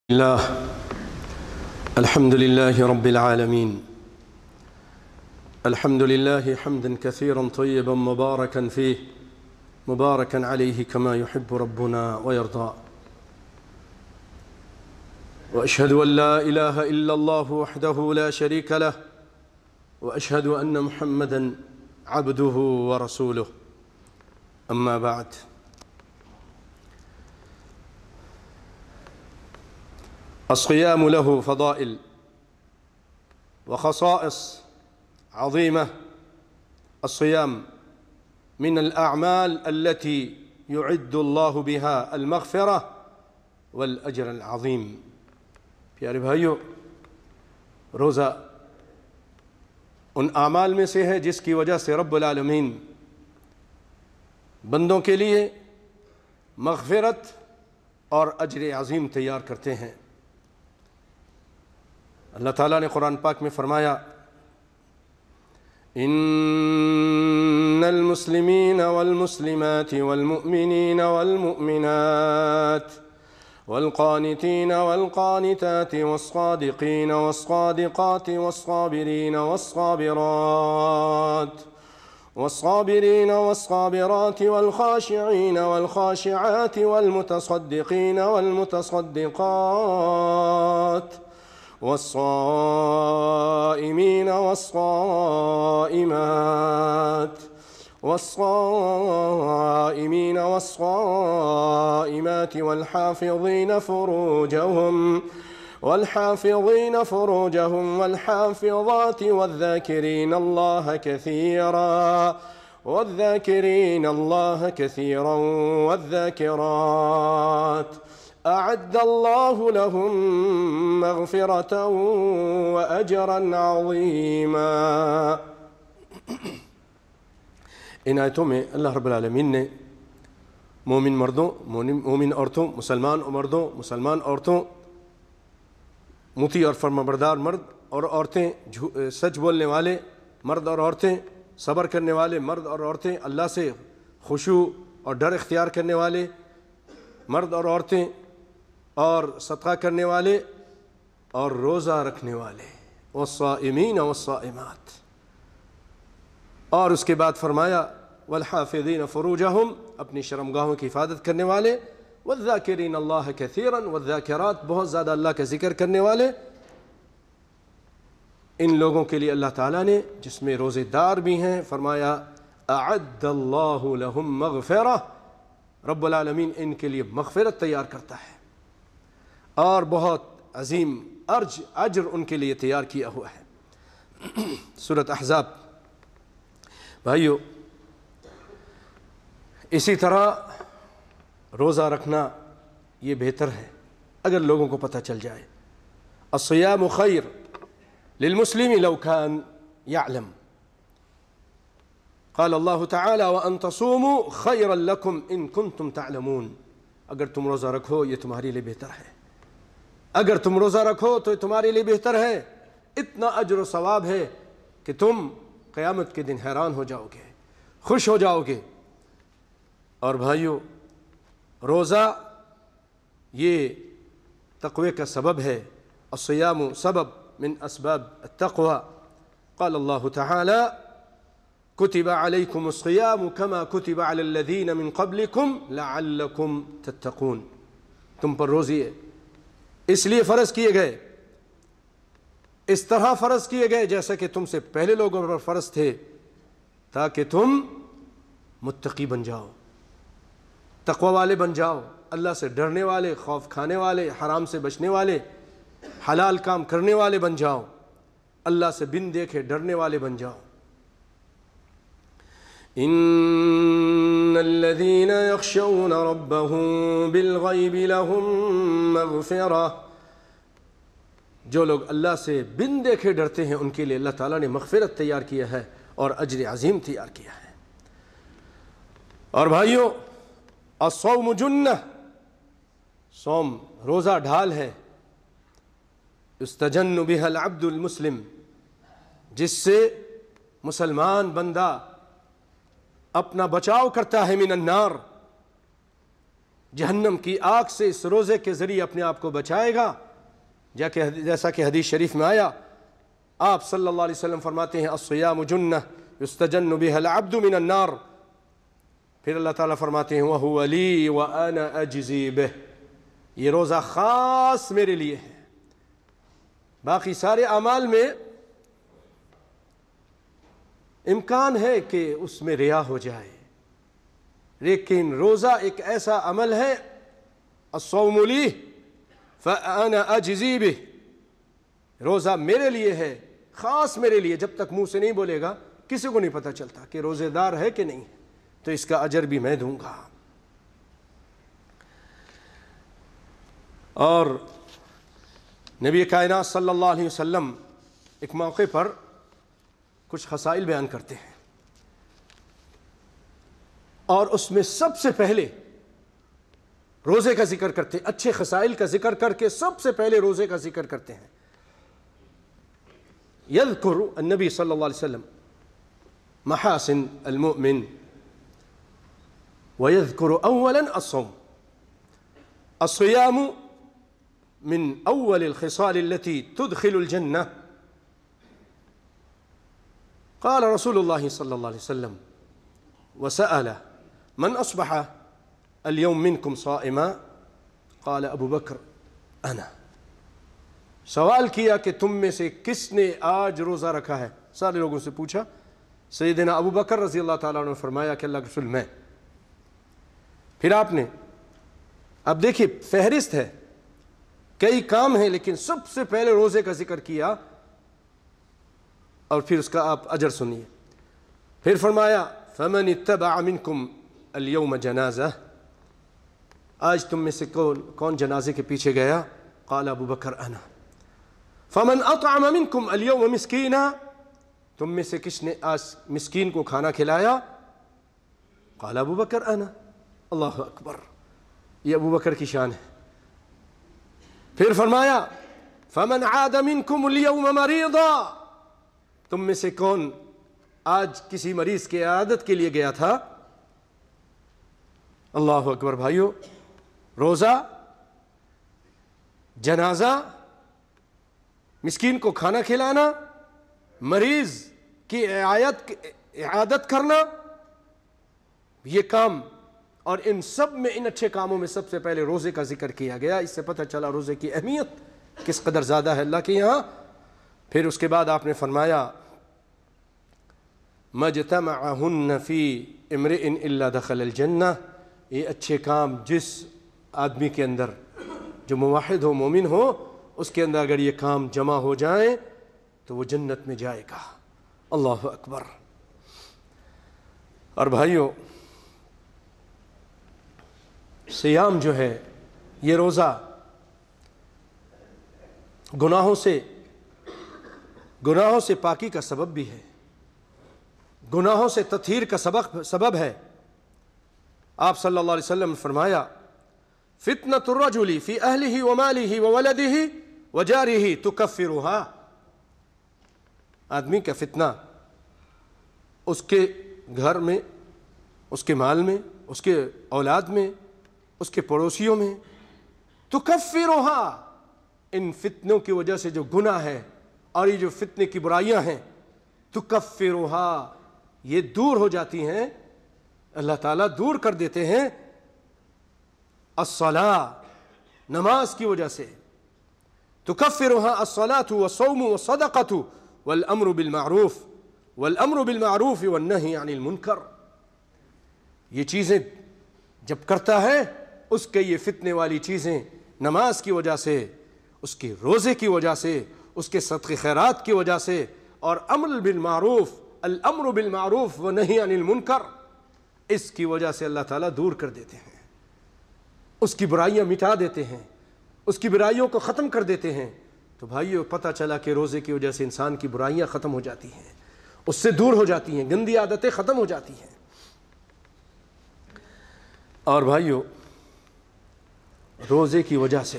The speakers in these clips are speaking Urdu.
الله الحمد لله رب العالمين. الحمد لله حمدا كثيرا طيبا مباركا فيه مباركا عليه كما يحب ربنا ويرضى. وأشهد أن لا إله إلا الله وحده لا شريك له وأشهد أن محمدا عبده ورسوله. أما بعد، الصيام له فضائل وخصائص عظيمة. الصيام من الأعمال التي يعد الله بها المغفرة والأجر العظيم. پیارے بھائیو، روزہ ان اعمال میں سے ہے جس کی وجہ سے رب العالمین بندوں کے لیے مغفرت اور اجر عظیم تیار کرتے ہیں۔ اللہ تعالیٰ نے قرآن پاک میں فرمایا، ان المسلمین والمسلمات والمؤمنین والمؤمنات والقانتین والقانتات والصادقین والصادقات والصابرین والصابرات والخاشعین والخاشعات والمتصدقین والمتصدقات والصائمين والصائمات والحافظين فروجهم والحافظات والذاكرين الله كثيرا والذاكرات أعد الله لهم مغفرة وأجرا عظيما۔ ان آیتوں میں اللہ رب العالمین نے مومن مردوں، مومن عورتوں، مسلمان مردوں، مسلمان عورتوں، مطیع اور فرمانبردار مرد اور عورتیں، سچ بولنے والے مرد اور عورتیں، صبر کرنے والے مرد اور عورتیں، اللہ سے خشوع اور ڈر اختیار کرنے والے مرد اور عورتیں، اور صدقہ کرنے والے اور روزہ رکھنے والے، والصائمین والصائمات، اور اس کے بعد فرمایا والحافظین فروجہم، اپنی شرمگاہوں کی حفاظت کرنے والے، والذاکرین اللہ کثیرا والذاکرات، بہت زیادہ اللہ کا ذکر کرنے والے۔ ان لوگوں کے لیے اللہ تعالیٰ نے، جس میں روزے دار بھی ہیں، فرمایا اعد اللہ لہم مغفرہ، رب العالمین ان کے لیے مغفرت تیار کرتا ہے اور بہت عظیم اجر ان کے لیے تیار کیا ہوا ہے۔ سورۃ احزاب۔ بھائیو، اسی طرح روزہ رکھنا یہ بہتر ہے اگر لوگوں کو پتہ چل جائے۔ الصیام خیر للمسلم لو كان يعلم، قال اللہ تعالی وان تصوموا خیرا لکم ان کنتم تعلمون، اگر تم روزہ رکھو یہ تمہارے لیے بہتر ہے، اگر تم روزہ رکھو تو تمہارے لیے بہتر ہے، اتنا اجر و ثواب ہے کہ تم قیامت کے دن حیران ہو جاؤ گے، خوش ہو جاؤ گے۔ اور بھائیو، روزہ یہ تقوی کا سبب ہے، الصیام سبب من اسباب التقوی۔ قال اللہ تعالی کتب علیکم الصیام کما کتب علی الذین من قبلکم لعلکم تتقون، تم پر روزے اس لیے فرض کیے گئے، اس طرح فرض کیے گئے جیسا کہ تم سے پہلے لوگوں پر فرض تھے، تاکہ تم متقی بن جاؤ، تقوی والے بن جاؤ، اللہ سے ڈرنے والے، خوف کھانے والے، حرام سے بچنے والے، حلال کام کرنے والے بن جاؤ، اللہ سے بن دیکھے ڈرنے والے بن جاؤ۔ ان الذين يخشون ربهم بالغیب لهم مغفرہ، جو لوگ اللہ سے بن دیکھے ڈرتے ہیں ان کے لیے اللہ تعالیٰ نے مغفرت تیار کیا ہے اور اجر عظیم تیار کیا ہے۔ اور بھائیو، الصوم جنہ، صوم روزہ ڈھال ہے، یستجن بها العبد المسلم، جس سے مسلمان بندہ اپنا بچاؤ کرتا ہے من النار، جہنم کی آگ سے اس روزے کے ذریعے اپنے آپ کو بچائے گا، جیسا کہ حدیث شریف میں آیا، آپ صلی اللہ علیہ وسلم فرماتے ہیں الصیام جنہ یستجن بها العبد من النار، پھر اللہ تعالیٰ فرماتے ہیں وَهُوَ لِي وَأَنَا أَجْزِي بِهِ، یہ روزہ خاص میرے لیے ہے، باقی سارے اعمال میں امکان ہے کہ اس میں ریا ہو جائے، لیکن روزہ ایک ایسا عمل ہے الصوم لی فانا اجزی بہ، روزہ میرے لیے ہے، خاص میرے لیے، جب تک منہ سے نہیں بولے گا کسی کو نہیں پتہ چلتا کہ روزے دار ہے کہ نہیں، تو اس کا اجر بھی میں دوں گا۔ اور نبی کائنات صلی اللہ علیہ وسلم ایک موقع پر کچھ خصائل بیان کرتے ہیں، اور اس میں سب سے پہلے روزے کا ذکر کرتے ہیں، اچھے خصائل کا ذکر کر کے سب سے پہلے روزے کا ذکر کرتے ہیں۔ یذکر النبی صلی اللہ علیہ وسلم محاسن المؤمن ويذكر اولا الصوم، الصيام من اول الخصال التي تدخل الجنة، قال رسول الله صلى الله عليه وسلم وسأل من أصبح اليوم منكم صائما، قال ابو بکر انا، سوال کیا کہ تم میں سے کس نے آج روزہ رکھا ہے، سارے لوگوں سے پوچھا، سیدنا ابو بکر رضی اللہ تعالیٰ عنہ نے فرمایا کہ اللہ کے رسول میں، پھر آپ نے، اب دیکھیے فہرست ہے، کئی کام ہیں لیکن سب سے پہلے روزے کا ذکر کیا، اور پھر اس کا آپ اجر سنیے، پھر فرمایا فمن اتبع منکم اليوم جنازہ، آج تم میں سے کون جنازے کے پیچھے گیا، قال ابو بکر انا، فمن اطعم منکم اليوم مسکینا، تم میں سے کس نے آج مسکین کو کھانا کھلایا، قال ابو بکر انا، اللہ اکبر، یہ ابو بکر کی شان ہے۔ پھر فرمایا فمن عاد منکم اليوم مریضا، تم میں سے کون آج کسی مریض کی عیادت کے لیے گیا تھا، اللہ اکبر۔ بھائیو، روزہ، جنازہ، مسکین کو کھانا کھلانا، مریض کی عیادت کرنا، یہ کام، اور ان سب میں، ان اچھے کاموں میں سب سے پہلے روزے کا ذکر کیا گیا، اس سے پتہ چلا روزے کی اہمیت کس قدر زیادہ ہے اللہ کے یہاں۔ پھر اس کے بعد آپ نے فرمایا مَجْتَمَعَهُنَّ فِي امْرِئٍ إِلَّا دَخَلَ الْجَنَّةِ، یہ اچھے کام جس آدمی کے اندر جو موحد ہو، مومن ہو، اس کے اندر اگر یہ کام جمع ہو جائیں تو وہ جنت میں جائے گا، اللہ اکبر۔ اور بھائیو، سیام جو ہے، یہ روزہ گناہوں سے پاکی کا سبب بھی ہے، گناہوں سے تطہیر کا سبب ہے۔ آپ صلی اللہ علیہ وسلم نے فرمایا فتنة الرجل في أهله وماله وولده وجاره تكفرها، آدمی کا فتنہ اس کے گھر میں، اس کے مال میں، اس کے اولاد میں، اس کے پڑوسیوں میں، تکفرها، ان فتنوں کی وجہ سے جو گناہ ہے اور یہ جو فتنے کی برائیاں ہیں، تکفرها، یہ دور ہو جاتی ہیں، اللہ تعالیٰ دور کر دیتے ہیں، الصلاة، نماز کی وجہ سے، تکفرها الصلاة والصوم والصدقة والامر بالمعروف والنہی عن المنکر، یہ چیزیں جب کرتا ہے اس کے یہ فتنے والی چیزیں نماز کی وجہ سے، اس کے روزے کی وجہ سے، اس کے صدقہ خیرات کی وجہ سے، اور الامر بالمعروف والنہی عن المنکر، اس کی وجہ سے اللہ تعالیٰ دور کر دیتے ہیں، اس کی برائیاں مٹا دیتے ہیں، اس کی برائیوں کو ختم کر دیتے ہیں۔ تو بھائیو، پتہ چلا کہ روزے کی وجہ سے انسان کی برائیاں ختم ہو جاتی ہیں، اس سے دور ہو جاتی ہیں، گندی عادتیں ختم ہو جاتی ہیں۔ اور بھائیو، روزے کی وجہ سے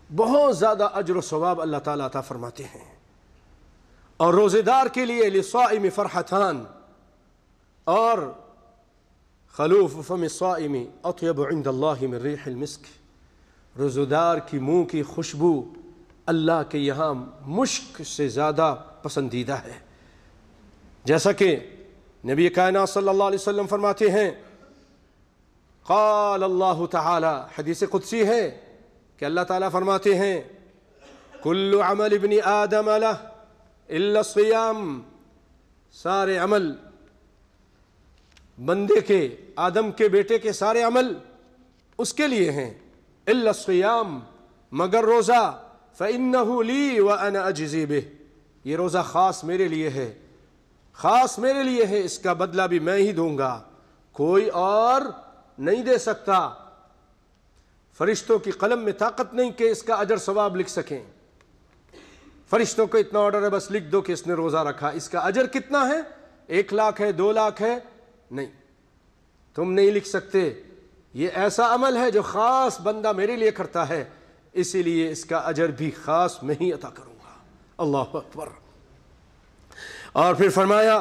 بہت زیادہ اجر و ثواب اللہ تعالیٰ عطا فرماتے ہیں، اور روزے دار کے لیے للصائم فرحتان، اور خلوف فم الصائم اطیب عند اللہ من ریح المسک، روزدار کی منہ کی خوشبو اللہ کے یہاں مشک سے زیادہ پسندیدہ ہے۔ جیسا کہ نبی کائنات صلی اللہ علیہ وسلم فرماتے ہیں، قال اللہ تعالی، حدیث قدسی ہے کہ اللہ تعالیٰ فرماتے ہیں، کل عمل ابن آدم لہ الا الصیام، سارے عمل بندے کے، آدم کے بیٹے کے سارے عمل اس کے لیے ہیں، الا الصیام، مگر روزہ، فإنہ لی وأنا اجزی بہ، یہ روزہ خاص میرے لیے ہے، خاص میرے لیے ہے، اس کا بدلہ بھی میں ہی دوں گا، کوئی اور نہیں دے سکتا۔ فرشتوں کی قلم میں طاقت نہیں کہ اس کا اجر ثواب لکھ سکیں، فرشتوں کو اتنا آرڈر ہے بس لکھ دو کہ اس نے روزہ رکھا، اس کا اجر کتنا ہے، 1 لاکھ ہے، 2 لاکھ ہے، نہیں، تم نہیں لکھ سکتے۔ یہ ایسا عمل ہے جو خاص بندہ میرے لیے کرتا ہے، اسی لیے اس کا اجر بھی خاص میں ہی عطا کروں گا۔ اللہ اکبر۔ اور پھر فرمایا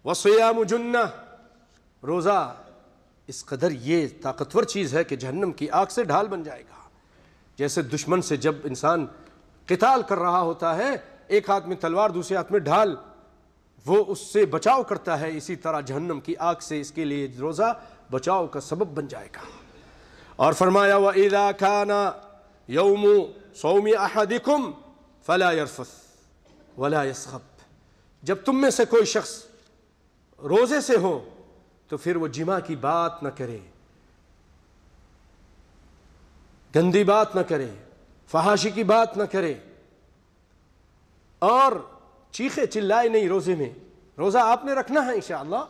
وَالصِّيَامُ جُنَّةٌ، روزہ اس قدر یہ طاقتور چیز ہے کہ جہنم کی آگ سے ڈھال بن جائے گا۔ جیسے دشمن سے جب انسان قتال کر رہا ہوتا ہے، ایک ہاتھ میں تلوار دوسرے ہاتھ میں ڈھال، وہ اس سے بچاؤ کرتا ہے، اسی طرح جہنم کی آگ سے اس کے لیے روزہ بچاؤ کا سبب بن جائے گا۔ اور فرمایا وَإِذَا كَانَ يَوْمُ صَوْمِ أَحَدِكُمْ فَلَا يَرْفُثْ وَلَا يَسْخَبْ، جب تم میں سے کوئی شخص روزے سے ہو تو پھر وہ جماع کی بات نہ کرے، گندی بات نہ کرے، فحاشی کی بات نہ کرے، اور چیخے چلائے نہیں روزے میں۔ روزہ آپ نے رکھنا ہے انشاءاللہ،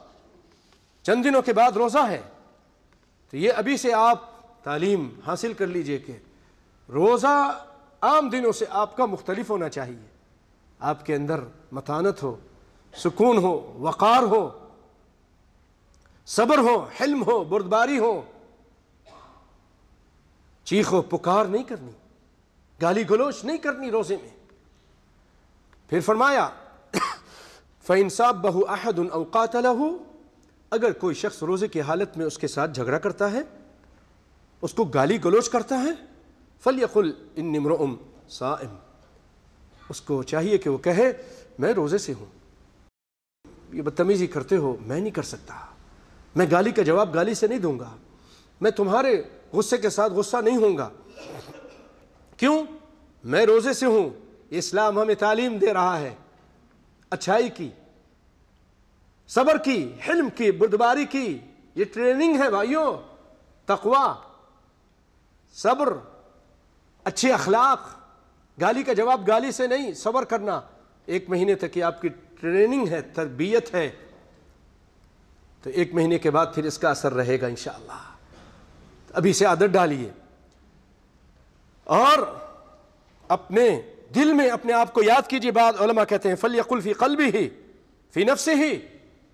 چند دنوں کے بعد روزہ ہے، تو یہ ابھی سے آپ تعلیم حاصل کر لیجئے کہ روزہ عام دنوں سے آپ کا مختلف ہونا چاہیے، آپ کے اندر متانت ہو، سکون ہو، وقار ہو، صبر ہو، حلم ہو، بردباری ہو، چیخ و پکار نہیں کرنی، گالی گلوچ نہیں کرنی روزے میں۔ پھر فرمایا فَإِنْ صَابَّهُ أَحَدٌ أَوْ قَاتَلَهُ، اگر کوئی شخص روزے کی حالت میں اس کے ساتھ جھگڑا کرتا ہے، اس کو گالی گلوچ کرتا ہے، فَلْيَقُلْ إِنِّي امْرُؤٌ صَائِمٌ، اس کو چاہیے کہ وہ کہے میں روزے سے ہوں، یہ بدتمیزی کرتے ہو میں نہیں کر سکتا، میں گالی کا جواب گالی سے نہیں دوں گا، میں تمہارے غصے کے ساتھ غصہ نہیں ہوں گا، کیوں؟ میں روزے سے ہوں۔ اسلام ہمیں تعلیم دے رہا ہے اچھائی کی، صبر کی، حلم کی، بردباری کی، یہ ٹریننگ ہے بھائیوں، تقوی، صبر، اچھے اخلاق، گالی کا جواب گالی سے نہیں، صبر کرنا، 1 مہینے تک یہ آپ کی ٹریننگ ہے، تربیت ہے، تو 1 مہینے کے بعد پھر اس کا اثر رہے گا انشاءاللہ۔ ابھی سے عادت ڈالیے، اور اپنے دل میں اپنے آپ کو یاد کیجیے۔ بعض علماء کہتے ہیں فَلْيَقُلْ فِي قَلْبِهِ فِي نَفْسِهِ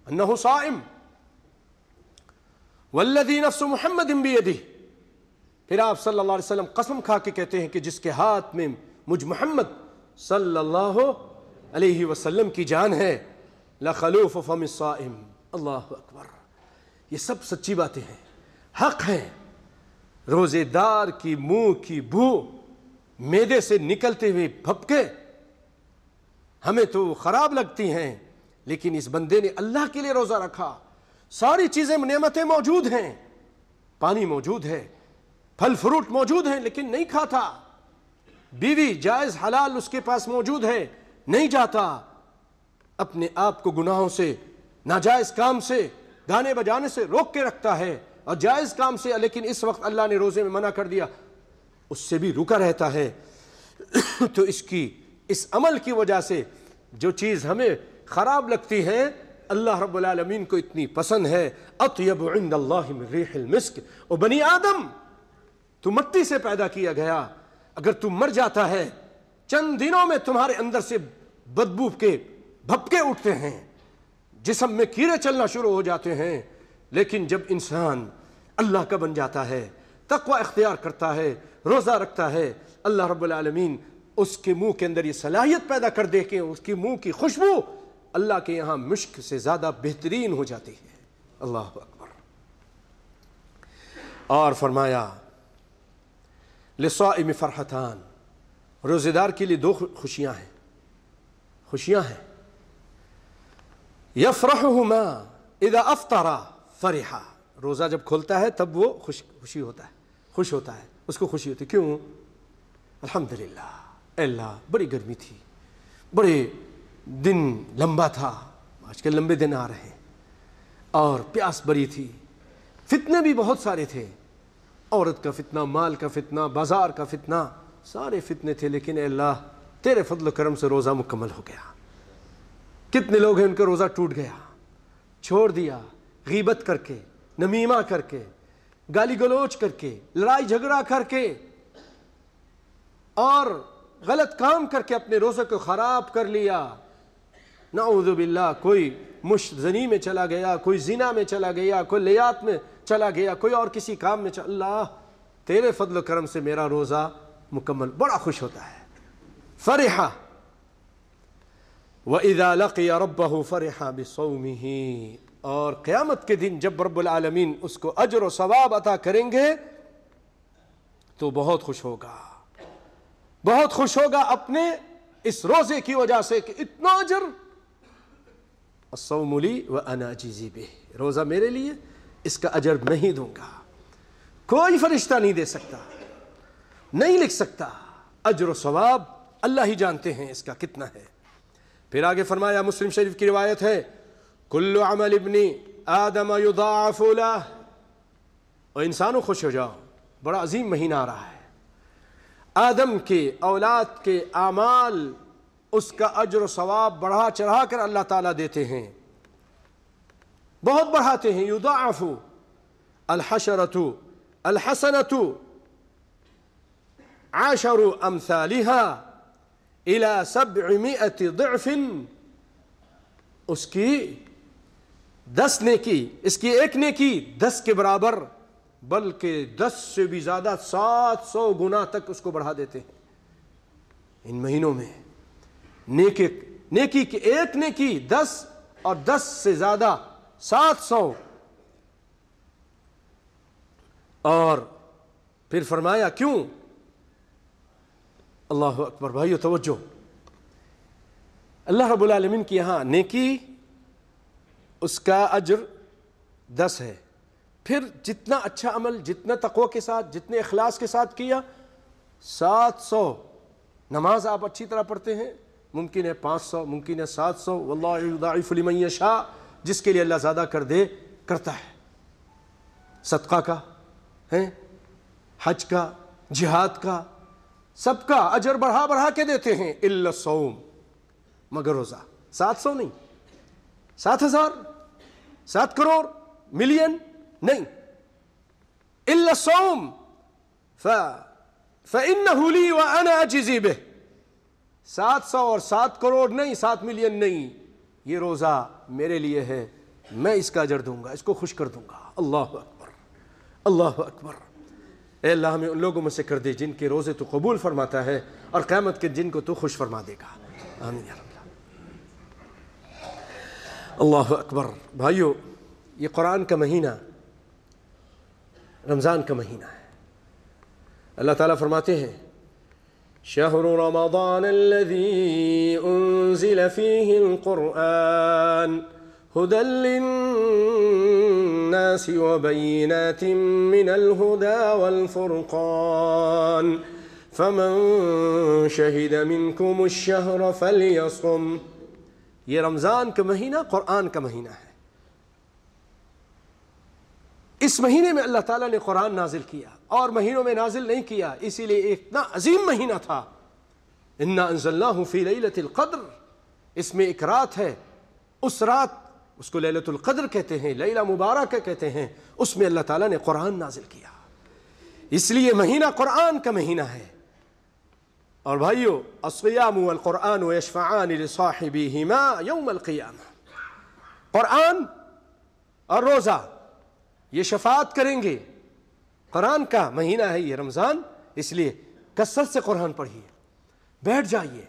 أَنَّهُ صَائِمٌ وَالَّذِي نَفْسُ مُحَمَّدٍ بِيَدِهِ، پھر آپ صلی اللہ علیہ وسلم قسم کھا کے کہتے ہیں کہ جس کے ہاتھ میں مجھ محمد صلی اللہ علیہ وسلم کی جان ہے، لَخَلُوفُ فَمِ الصَّائِمِ، اللہ اکبر، یہ سب سچی باتیں ہیں، حق ہیں۔ روزے دار کی منہ کی بو، معدے سے نکلتے ہوئے بھپکے ہمیں تو خراب لگتی ہیں، لیکن اس بندے نے اللہ کے لیے روزہ رکھا، ساری چیزیں نعمتیں موجود ہیں، پانی موجود ہے، پھل فروٹ موجود ہیں، لیکن نہیں کھاتا، بیوی جائز حلال اس کے پاس موجود ہے، نہیں جاتا، اپنے آپ کو گناہوں سے، ناجائز کام سے، گانے بجانے سے روک کے رکھتا ہے، اور جائز کام سے، لیکن اس وقت اللہ نے روزے میں منع کر دیا، اس سے بھی رکا رہتا ہے۔ تو اس عمل کی وجہ سے جو چیز ہمیں خراب لگتی ہے اللہ رب العالمین کو اتنی پسند ہے۔ اطیب عند اللہ من ریح المسک، او بنی آدم، تو مٹی سے پیدا کیا گیا، اگر تو مر جاتا ہے چند دنوں میں تمہارے اندر سے بدبو کے بھپکے اٹھتے ہیں، جسم میں کیڑے چلنا شروع ہو جاتے ہیں، لیکن جب انسان اللہ کا بن جاتا ہے، تقوی اختیار کرتا ہے، روزہ رکھتا ہے، اللہ رب العالمین اس کے منہ کے اندر یہ صلاحیت پیدا کر دے کہ اس کی منہ کی خوشبو اللہ کے یہاں مشک سے زیادہ بہترین ہو جاتی ہے۔ اللہ اکبر۔ اور فرمایا للصائم فرحتان، روزے دار کے لیے دو خوشیاں ہیں، یفرحہما اذا افطر فرحا، روزہ جب کھولتا ہے تب وہ خوش ہوتا ہے، اس کو خوشی ہوتی ہے۔ کیوں؟ الحمدللہ، اے اللہ بڑی گرمی تھی، بڑے دن لمبا تھا، آج کل لمبے دن آ رہے ہیں، اور پیاس بڑی تھی، فتنے بھی بہت سارے تھے، عورت کا فتنہ، مال کا فتنہ، بازار کا فتنہ، سارے فتنے تھے، لیکن اے اللہ تیرے فضل و کرم سے روزہ مکمل ہو گیا۔ کتنے لوگ ہیں ان کا روزہ ٹوٹ گیا، چھوڑ دیا، غیبت کر کے، نمیمہ کر کے، گالی گلوچ کر کے، لڑائی جھگڑا کر کے اور غلط کام کر کے اپنے روزے کو خراب کر لیا، نعوذ باللہ۔ کوئی مشت زنی میں چلا گیا، کوئی زنا میں چلا گیا، کوئی لیات میں چلا گیا، کوئی اور کسی کام میں اللہ تیرے فضل و کرم سے میرا روزہ مکمل، بڑا خوش ہوتا ہے۔ فرحہ وَإِذَا لَقِيَ رَبَّهُ فَرِحَ بِصَوْمِهِ، اور قیامت کے دن جب رب العالمین اس کو اجر و ثواب عطا کریں گے تو بہت خوش ہوگا اپنے اس روزے کی وجہ سے کہ اتنا اجر، الصوم لی وانا اجزی بہ، روزہ میرے لیے، اس کا اجر میں ہی دوں گا، کوئی فرشتہ نہیں دے سکتا، نہیں لکھ سکتا، اجر و ثواب اللہ ہی جانتے ہیں اس کا کتنا ہے۔ پھر آگے فرمایا، مسلم شریف کی روایت ہے، کل عمل ابن آدم یضاعف لہ، اور انسانوں خوش ہو جاؤ، بڑا عظیم مہینہ آ رہا ہے، آدم کے اولاد کے اعمال اس کا اجر و ثواب بڑھا چڑھا کر اللہ تعالیٰ دیتے ہیں، بہت بڑھاتے ہیں۔ یضاعف الحشرۃ الحسنۃ عشر امثالها الى 700 ضعف، اس کی 10 نیکی، اس کی ایک نیکی 10 کے برابر، بلکہ 10 سے بھی زیادہ 700 گنا تک اس کو بڑھا دیتے ہیں ان مہینوں میں۔ نیکی کی ایک نیکی 10 اور 10 سے زیادہ 700، اور پھر فرمایا کیوں؟ اللہ اکبر بھائیو توجہ، اللہ رب العالمین کی یہاں نیکی اس کا اجر 10 ہے، پھر جتنا اچھا عمل، جتنا تقوی کے ساتھ، جتنے اخلاص کے ساتھ کیا، 700۔ نماز آپ اچھی طرح پڑھتے ہیں، ممکن ہے 500، ممکن ہے 700، واللہ یضاعف لمن یشاء، جس کے لیے اللہ زیادہ کر دے کرتا ہے۔ صدقہ کا ہے، حج کا، جہاد کا، سب کا اجر بڑھا کے دیتے ہیں، الا الصوم، مگر روزہ 700 نہیں، 7,000، 7 کروڑ، ملین نہیں، الا الصوم فإنه لي وأنا أجزي به، 700 اور 7 کروڑ نہیں، 7 ملین نہیں، یہ روزہ میرے لیے ہے، میں اس کا اجر دوں گا، اس کو خوش کر دوں گا۔ اللہ اکبر، اللہ اکبر۔ اے اللہ ہمیں ان لوگوں میں سے کر دے جن کے روزے تو قبول فرماتا ہے اور قیامت کے جن کو تو خوش فرما دے گا، آمین یا رب۔ اللہ اکبر۔ بھائیو، یہ قرآن کا مہینہ رمضان کا مہینہ ہے، اللہ تعالیٰ فرماتے ہیں، شہر رمضان الذی انزل فیہ القرآن هدى للناس وبينات من الهدى والفرقان فمن شهد منكم الشهر فليصم، یہ رمضان کا مہینہ قرآن کا مہینہ ہے، اس مہینے میں اللہ تعالیٰ نے قرآن نازل کیا، اور مہینوں میں نازل نہیں کیا، اسی لیے اتنا عظیم مہینہ تھا۔ انا انزلناہ فی لیلۃ القدر، اس میں ایک رات ہے، اس رات اس کو لیلۃ القدر کہتے ہیں، لیلہ مبارکہ کہتے ہیں، اس میں اللہ تعالیٰ نے قرآن نازل کیا، اس لیے مہینہ قرآن کا مہینہ ہے۔ اور بھائیو، الصیام والقرآن یشفعان لصاحبیہما یوم القیامہ، قرآن اور روزہ یہ شفاعت کریں گے، قرآن کا مہینہ ہے یہ رمضان، اس لیے کثرت سے قرآن پڑھیے، بیٹھ جائیے،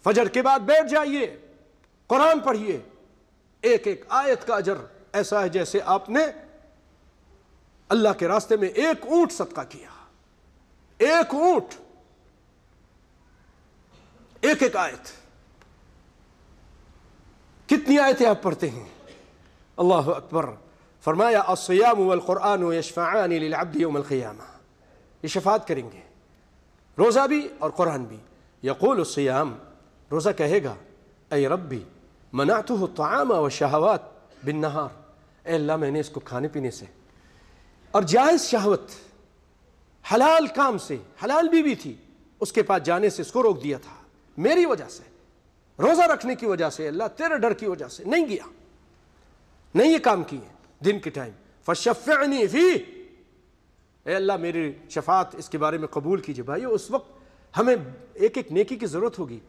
فجر کے بعد بیٹھ جائیے، قرآن پڑھیے، ایک ایک آیت کا اجر ایسا ہے جیسے آپ نے اللہ کے راستے میں ایک اونٹ صدقہ کیا، ایک اونٹ، ایک ایک آیت. کتنی آیتیں آپ پڑھتے ہیں؟ اللہ اکبر. فرمایا الصیام والقرآن یشفعان للعبد یوم القیامہ، یہ شفاعت کریں گے، روزہ بھی اور قرآن بھی. یقول الصیام، روزہ کہے گا اے ربی منعته الطعام والشہوات بالنہار، اے اللہ میں نے اس کو کھانے پینے سے اور جائز شہوت حلال کام سے، حلال بیوی تھی اس کے پاس جانے سے اس کو روک دیا تھا، میری وجہ سے، روزہ رکھنے کی وجہ سے، اللہ تیرے ڈر کی وجہ سے نہیں گیا، نہیں یہ کام کیے دن کے ٹائم. فشفعنی فیہ، اے اللہ میری شفاعت اس کے بارے میں قبول کیجئے. بھائی اس وقت ہمیں ایک ایک نیکی کی ضرورت ہوگی،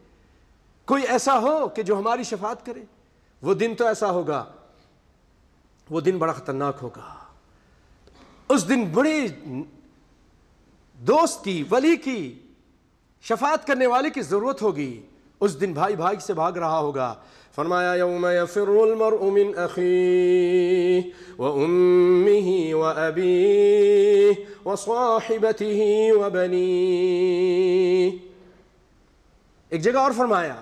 کوئی ایسا ہو کہ جو ہماری شفاعت کرے. وہ دن تو ایسا ہوگا، وہ دن بڑا خطرناک ہوگا. اس دن بڑی دوست کی، ولی کی، شفاعت کرنے والے کی ضرورت ہوگی. اس دن بھائی بھائی سے بھاگ رہا ہوگا. فرمایا یوم یفر المرء من اخیہ وامہ وابیہ وصاحبتہ وبنیہ. ایک جگہ اور فرمایا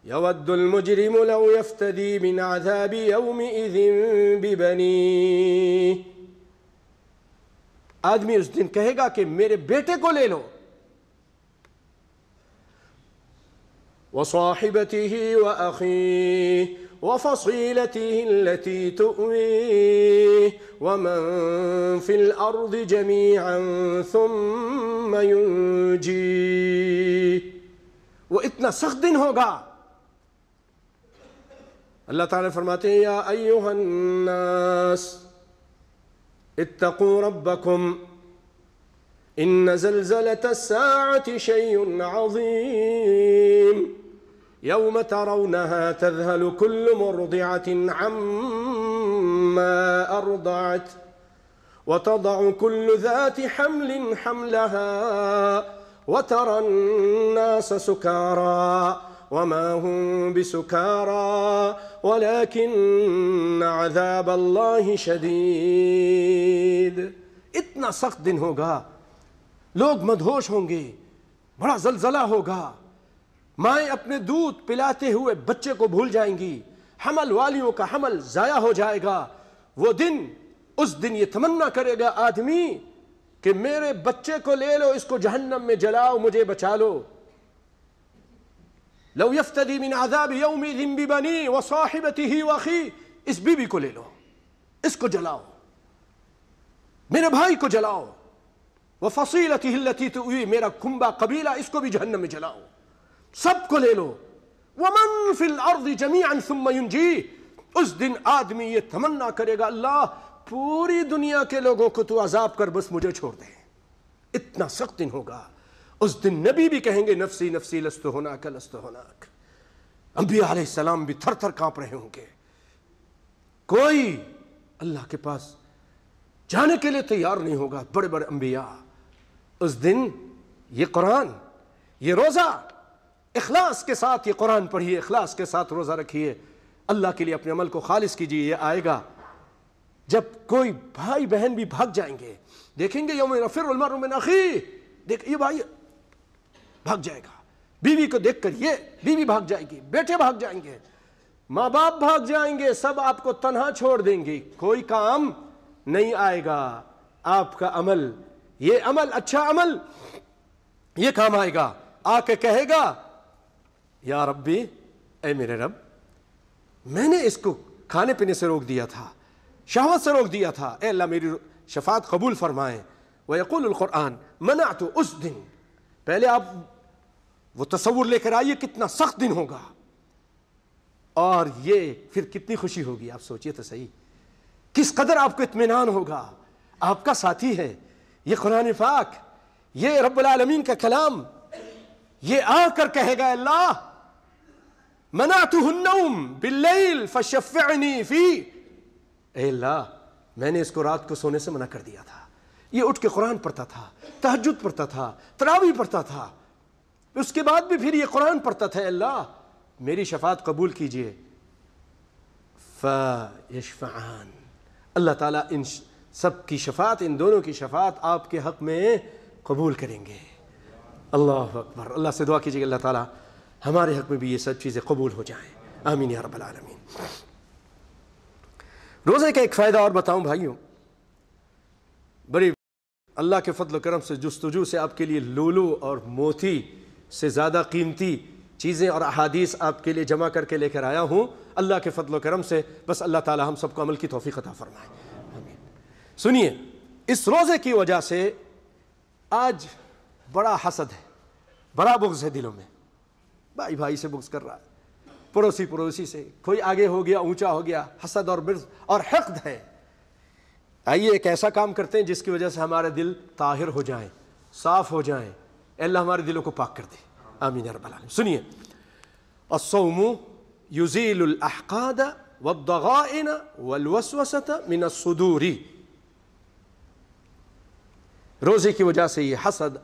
یود المجرم لو یفتدی من عذاب یومئذ ببنیہ. آدمی اس دن کہے گا کہ میرے بیٹے کو لے لو، وصاحبته وأخيه وفصيلته التي تؤويه ومن في الأرض جميعا ثم ينجيه. وہ اتنا سخت دن ہوگا. اللہ تعالیٰ فرماتے ہیں یا ایھا الناس اتقوا ربکم ان زلزلة الساعة شيء عظيم يوم ترونها تذهل كل مرضعة عما أرضعت وتضع كل ذات حمل حملها وترى الناس سكارى وما هم بسكارى ولكن عذاب الله شديد. اتنا سخت دن ہوگا، لوگ مدہوش ہوں گے، بڑا زلزلہ ہوگا، مائیں اپنے دودھ پلاتے ہوئے بچے کو بھول جائیں گی، حمل والیوں کا حمل ضائع ہو جائے گا. وہ دن، اس دن یہ تمنا کرے گا آدمی کہ میرے بچے کو لے لو، اس کو جہنم میں جلاؤ، مجھے بچا لو. لو یفتدی من عذاب یومئذ ببنیہ وصاحبتہ واخیہ، اس بیوی کو لے لو، اس کو جلاؤ، میرے بھائی کو جلاؤ. وفصیلتہ التی تؤویہ، میرا کنبہ قبیلہ، اس کو بھی جہنم میں جلاؤ، سب کو لے لو. ومن فی الارض جمیعا ثم ینجیہ، اس دن آدمی یہ تمنا کرے گا اللہ پوری دنیا کے لوگوں کو تو عذاب کر، بس مجھے چھوڑ دے. اتنا سخت دن ہوگا. اس دن نبی بھی کہیں گے نفسی نفسی لست ہناک لست ہناک. انبیاء علیہ السلام بھی تھر تھر کانپ رہے ہوں گے. کوئی اللہ کے پاس جانے کے لیے تیار نہیں ہوگا. بڑے بڑے انبیاء اس دن یہ قرآن، یہ روزہ، اخلاص کے ساتھ یہ قرآن پڑھیے، اخلاص کے ساتھ روزہ رکھیے، اللہ کے لیے اپنے عمل کو خالص کیجیے. یہ آئے گا جب کوئی بھائی بہن بھی بھاگ جائیں گے. دیکھیں گے یوم یفر المرء من اخیہ، دیکھ یہ بھائی بھاگ جائے گا، بیوی کو دیکھ کر یہ بیوی بھاگ جائے گی، بیٹے بھاگ جائیں گے، ماں باپ بھاگ جائیں گے، سب آپ کو تنہا چھوڑ دیں گے. کوئی کام نہیں آئے گا. آپ کا عمل، یہ عمل، اچھا عمل، یہ کام آئے گا. آ کے کہے گا یا ربی، اے میرے رب، میں نے اس کو کھانے پینے سے روک دیا تھا، شہوت سے روک دیا تھا، اے اللہ میری شفاعت قبول فرمائیں. وَيَقُولُ الْقُرْآنِ منعت. اس دن پہلے آپ وہ تصور لے کر آئیے کتنا سخت دن ہوگا، اور یہ پھر کتنی خوشی ہوگی. آپ سوچئے تو صحیح، کس قدر آپ کو اطمینان ہوگا. آپ کا ساتھی ہے یہ قرآن پاک، یہ رب العالمین کا کلام. یہ آ کر کہے گا اللہ منعته النوم باللیل فشفعنی فیہ، اے اللہ میں نے اس کو رات کو سونے سے منع کر دیا تھا. یہ اٹھ کے قرآن پڑھتا تھا، تہجد پڑھتا تھا، تراویح پڑھتا تھا، اس کے بعد بھی پھر یہ قرآن پڑھتا تھا. اللہ میری شفاعت قبول کیجئے. فیشفعان، اللہ تعالیٰ ان سب کی شفاعت، ان دونوں کی شفاعت آپ کے حق میں قبول کریں گے۔ اللہ اکبر۔ اللہ سے دعا کیجیے کہ اللہ تعالیٰ ہمارے حق میں بھی یہ سب چیزیں قبول ہو جائیں، آمین یا رب العالمین۔ روزے کا ایک فائدہ اور بتاؤں بھائیوں، بڑی اللہ کے فضل و کرم سے جستجو سے آپ کے لیے لولو اور موتی سے زیادہ قیمتی چیزیں اور احادیث آپ کے لیے جمع کر کے لے کر آیا ہوں، اللہ کے فضل و کرم سے۔ بس اللہ تعالی ہم سب کو عمل کی توفیق عطا فرمائے، آمین۔ سنیے، اس روزے کی وجہ سے آج بڑا حسد ہے، بڑا بغض ہے دلوں میں، بھائی بھائی سے بغض کر رہا ہے، پڑوسی پڑوسی سے، کوئی آگے ہو گیا اونچا ہو گیا، حسد اور بغض اور حقد ہے۔ آئیے ایک ایسا کام کرتے ہیں جس کی وجہ سے ہمارے دل طاہر ہو جائیں، صاف ہو جائیں، اللہ ہمارے دلوں کو پاک کر دے، آمین یا رب العالمین۔ سنیے، الصوم یزیل الاحقاد والضغائن والوسوسة من الصدور۔ روزے کی وجہ سے یہ حسد،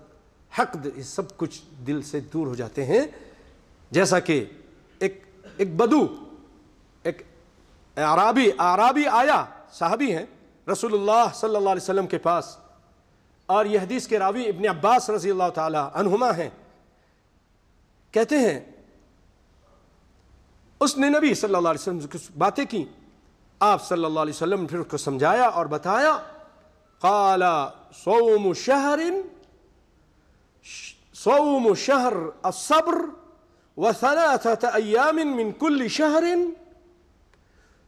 حقد، یہ سب کچھ دل سے دور ہو جاتے ہیں۔ جیسا کہ ایک بدو، ایک اعرابی آیا، صحابی ہیں رسول اللہ صلی اللہ علیہ وسلم کے پاس، اور یہ حدیث کے راوی ابن عباس رضی اللہ تعالی عنہما ہیں۔ کہتے ہیں اس نے نبی صلی اللہ علیہ وسلم سے کچھ باتیں کی، آپ صلی اللہ علیہ وسلم پھر اس کو سمجھایا اور بتایا۔ قال صوم شہر الصبر وثلاثة ایام من کل شہر،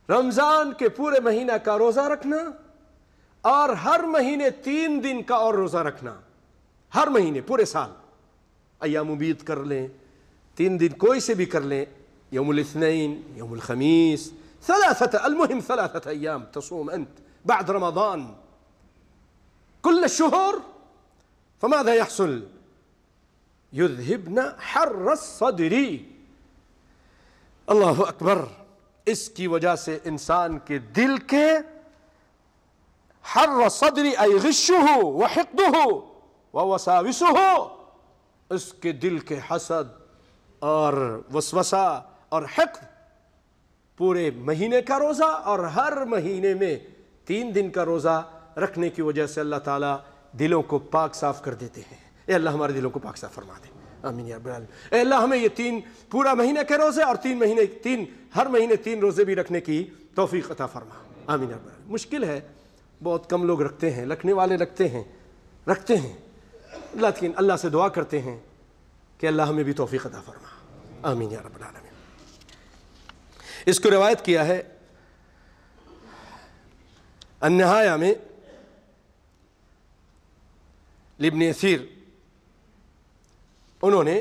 رمضان کے پورے مہینہ کا روزہ رکھنا اور ہر مہینے 3 دن کا اور روزہ رکھنا، ہر مہینے پورے سال ایام بیت کر لیں، 3 دن کوئی سے بھی کر لیں، یوم الاثنین، یوم الخمیس، المهم 3 ایام تصوم انت بعد رمضان كل الشهور، فماذا يحصل؟ يذهبن حر الصدر۔ اللہ اکبر۔ اس کی وجہ سے انسان کے دل کے حر صدر ای غشہ وحقدہ ووساوسہ، اس کے دل کے حسد اور وسوسہ اور حقد، پورے مہینے کا روزہ اور ہر مہینے میں 3 دن کا روزہ رکھنے کی وجہ سے اللہ تعالیٰ دلوں کو پاک صاف کر دیتے ہیں۔ اے اللہ ہمارے دلوں کو پاک صاف فرما دے، آمین یا رب العالمین۔ اے اللہ ہمیں یہ 3 پورا مہینے کے روزے اور ہر مہینے 3 روزے بھی رکھنے کی توفیق عطا فرما، آمین یا رب العالمین۔ مشکل ہے، بہت کم لوگ رکھتے ہیں، رکھنے والے رکھتے ہیں، لیکن اللہ سے دعا کرتے ہیں کہ اللہ ہمیں بھی توفیق عطا فرما، آمین یا رب العالمین۔ اس کو روایت کیا ہے النہایہ میں لابن اثیر، انہوں نے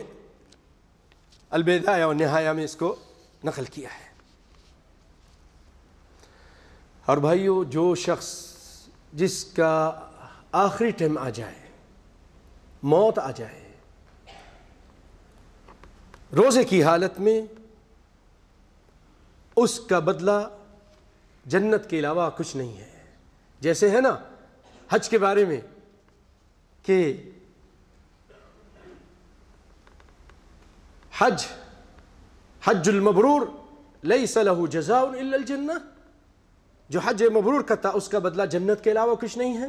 البدایہ والنہایہ میں اس کو نقل کیا ہے۔ اور بھائیو، جو شخص جس کا آخری ٹائم آ جائے، موت آ جائے روزے کی حالت میں، اس کا بدلہ جنت کے علاوہ کچھ نہیں ہے۔ جیسے ہے نا حج کے بارے میں کہ حج المبرور لیس له جزاء الا الجنہ، جو حج مبرور کرتا اس کا بدلہ جنت کے علاوہ کچھ نہیں ہے۔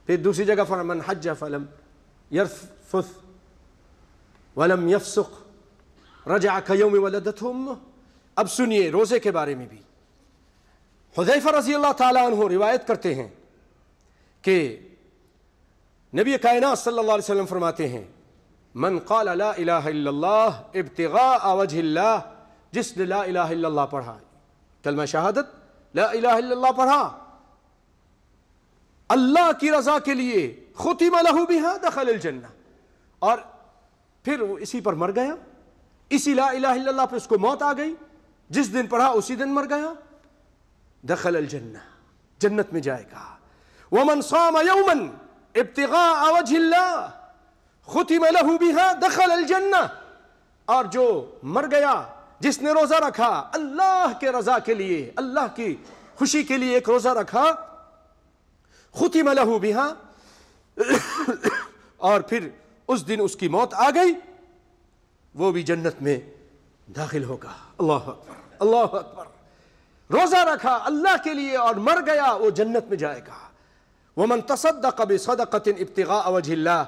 پھر دوسری جگہ فرمایا من حج فلم یرفث ولم یفسق رجع کیوم ولدته امہ۔ اب سنیے روزے کے بارے میں بھی، حذیفہ رضی اللہ تعالیٰ عنہ روایت کرتے ہیں کہ نبی کائنات صلی اللہ علیہ وسلم فرماتے ہیں من قال لا الہ الا اللہ ابتغاء وجہ اللہ، جس نے لا الہ الا اللہ پڑھا، کلمہ شہادت لا الہ الا اللہ پڑھا اللہ کی رضا کے لیے، ختم لہ بہا دخل الجنہ، اور پھر وہ اسی پر مر گیا، اسی لا الہ الا اللہ پہ اس کو موت آ گئی، جس دن پڑھا اسی دن مر گیا، دخل الجنہ، جنت میں جائے گا۔ ومن صام یوما ابتغاء وجہ اللہ ختم لہ بہا دخل الجنہ، اور جو مر گیا جس نے روزہ رکھا اللہ کے رضا کے لیے، اللہ کی خوشی کے لیے ایک روزہ رکھا، ختم لہ بہا، اور پھر اس دن اس کی موت آ گئی، وہ بھی جنت میں داخل ہوگا۔ اللہ اکبر، اللہ اکبر۔ روزہ رکھا اللہ کے لیے اور مر گیا وہ جنت میں جائے گا۔ وَمَن تَصَدَّقَ بِصَدَقَةٍ ابْتِغَاءَ وَجْهِ اللَّهِ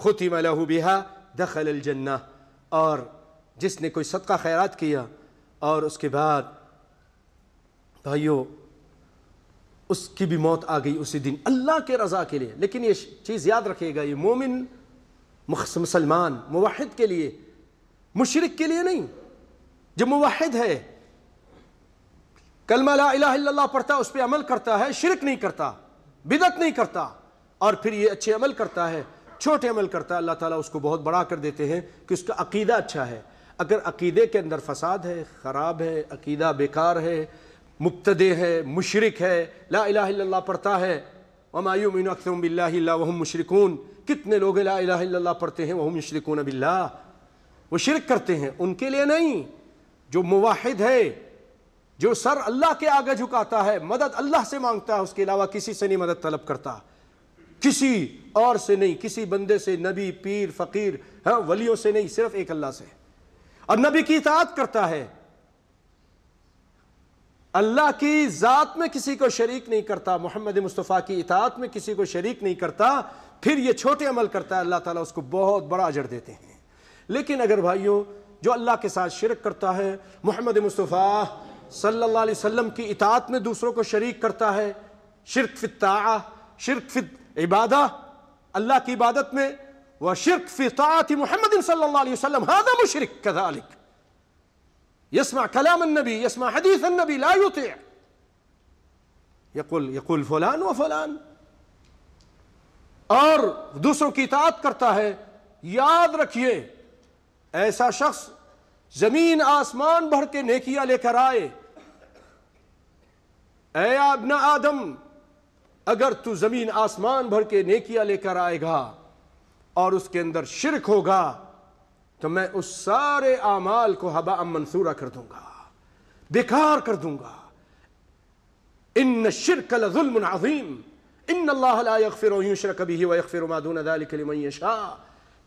خُتِمَ لَهُ بِهَا دَخَلَ الْجَنَّةِ، اور جس نے کوئی صدقہ خیرات کیا اور اس کے بعد بھائیو اس کی بھی موت آ گئی اسی دن اللہ کے رضا کے لیے۔ لیکن یہ چیز یاد رکھے گا، یہ مومن مسلمان موحد کے لیے، مشرک کے لیے نہیں۔ جو موحد ہے، کلمہ لا الہ الا اللہ پڑھتا ہے، اس پہ عمل کرتا ہے، شرک نہیں کرتا، بدعت نہیں کرتا، اور پھر یہ اچھے عمل کرتا ہے، چھوٹے عمل کرتا ہے، اللہ تعالیٰ اس کو بہت بڑا کر دیتے ہیں کہ اس کا عقیدہ اچھا ہے۔ اگر عقیدے کے اندر فساد ہے، خراب ہے، عقیدہ بیکار ہے، مبتدع ہے، مشرک ہے، لا الہ الا اللہ پڑھتا ہے، وما یؤمن اکثرهم باللہ الا وهم مشرکون، کتنے لوگ لا الہ الا اللہ پڑھتے ہیں وهم یشرکون باللہ، وہ شرک کرتے ہیں، ان کے لیے نہیں۔ جو موحد ہے، جو سر اللہ کے آگے جھکاتا ہے، مدد اللہ سے مانگتا ہے، اس کے علاوہ کسی سے نہیں مدد طلب کرتا، کسی اور سے نہیں، کسی بندے سے، نبی، پیر، فقیر، ولیوں سے نہیں، صرف ایک اللہ سے، اور نبی کی اطاعت کرتا ہے، اللہ کی ذات میں کسی کو شریک نہیں کرتا، محمد مصطفیٰ کی اطاعت میں کسی کو شریک نہیں کرتا، پھر یہ چھوٹے عمل کرتا ہے، اللہ تعالیٰ اس کو بہت بڑا اجر دیتے ہیں۔ لیکن اگر بھائیوں جو اللہ کے ساتھ شرک کرتا ہے، محمد مصطفیٰ صلی اللہ علیہ وسلم کی اطاعت میں دوسروں کو شریک کرتا ہے، شرک فی الطاعہ، شرک فی عبادہ، اللہ کی عبادت میں، وشرک فی طاعت محمد صلی اللہ علیہ وسلم، هذا مشرک كذلك، يسمع كلام النبي، يسمع حديث النبي، لا يطيع، يقول فلان وفلان، اور دوسروں کی اطاعت کرتا ہے۔ یاد رکھیے ایسا شخص زمین آسمان بھر کے نیکیاں لے کر آئے، اے ابن آدم اگر تو زمین آسمان بھر کے نیکیاں لے کر آئے گا اور اس کے اندر شرک ہوگا تو میں اس سارے اعمال کو ہباء منثورا کر دوں گا، بیکار کر دوں گا۔ ان الشرک لظلم عظیم، ان اللہ لا یغفر ان یشرک بہ ویغفر ما دون ذلک لمن یشاء،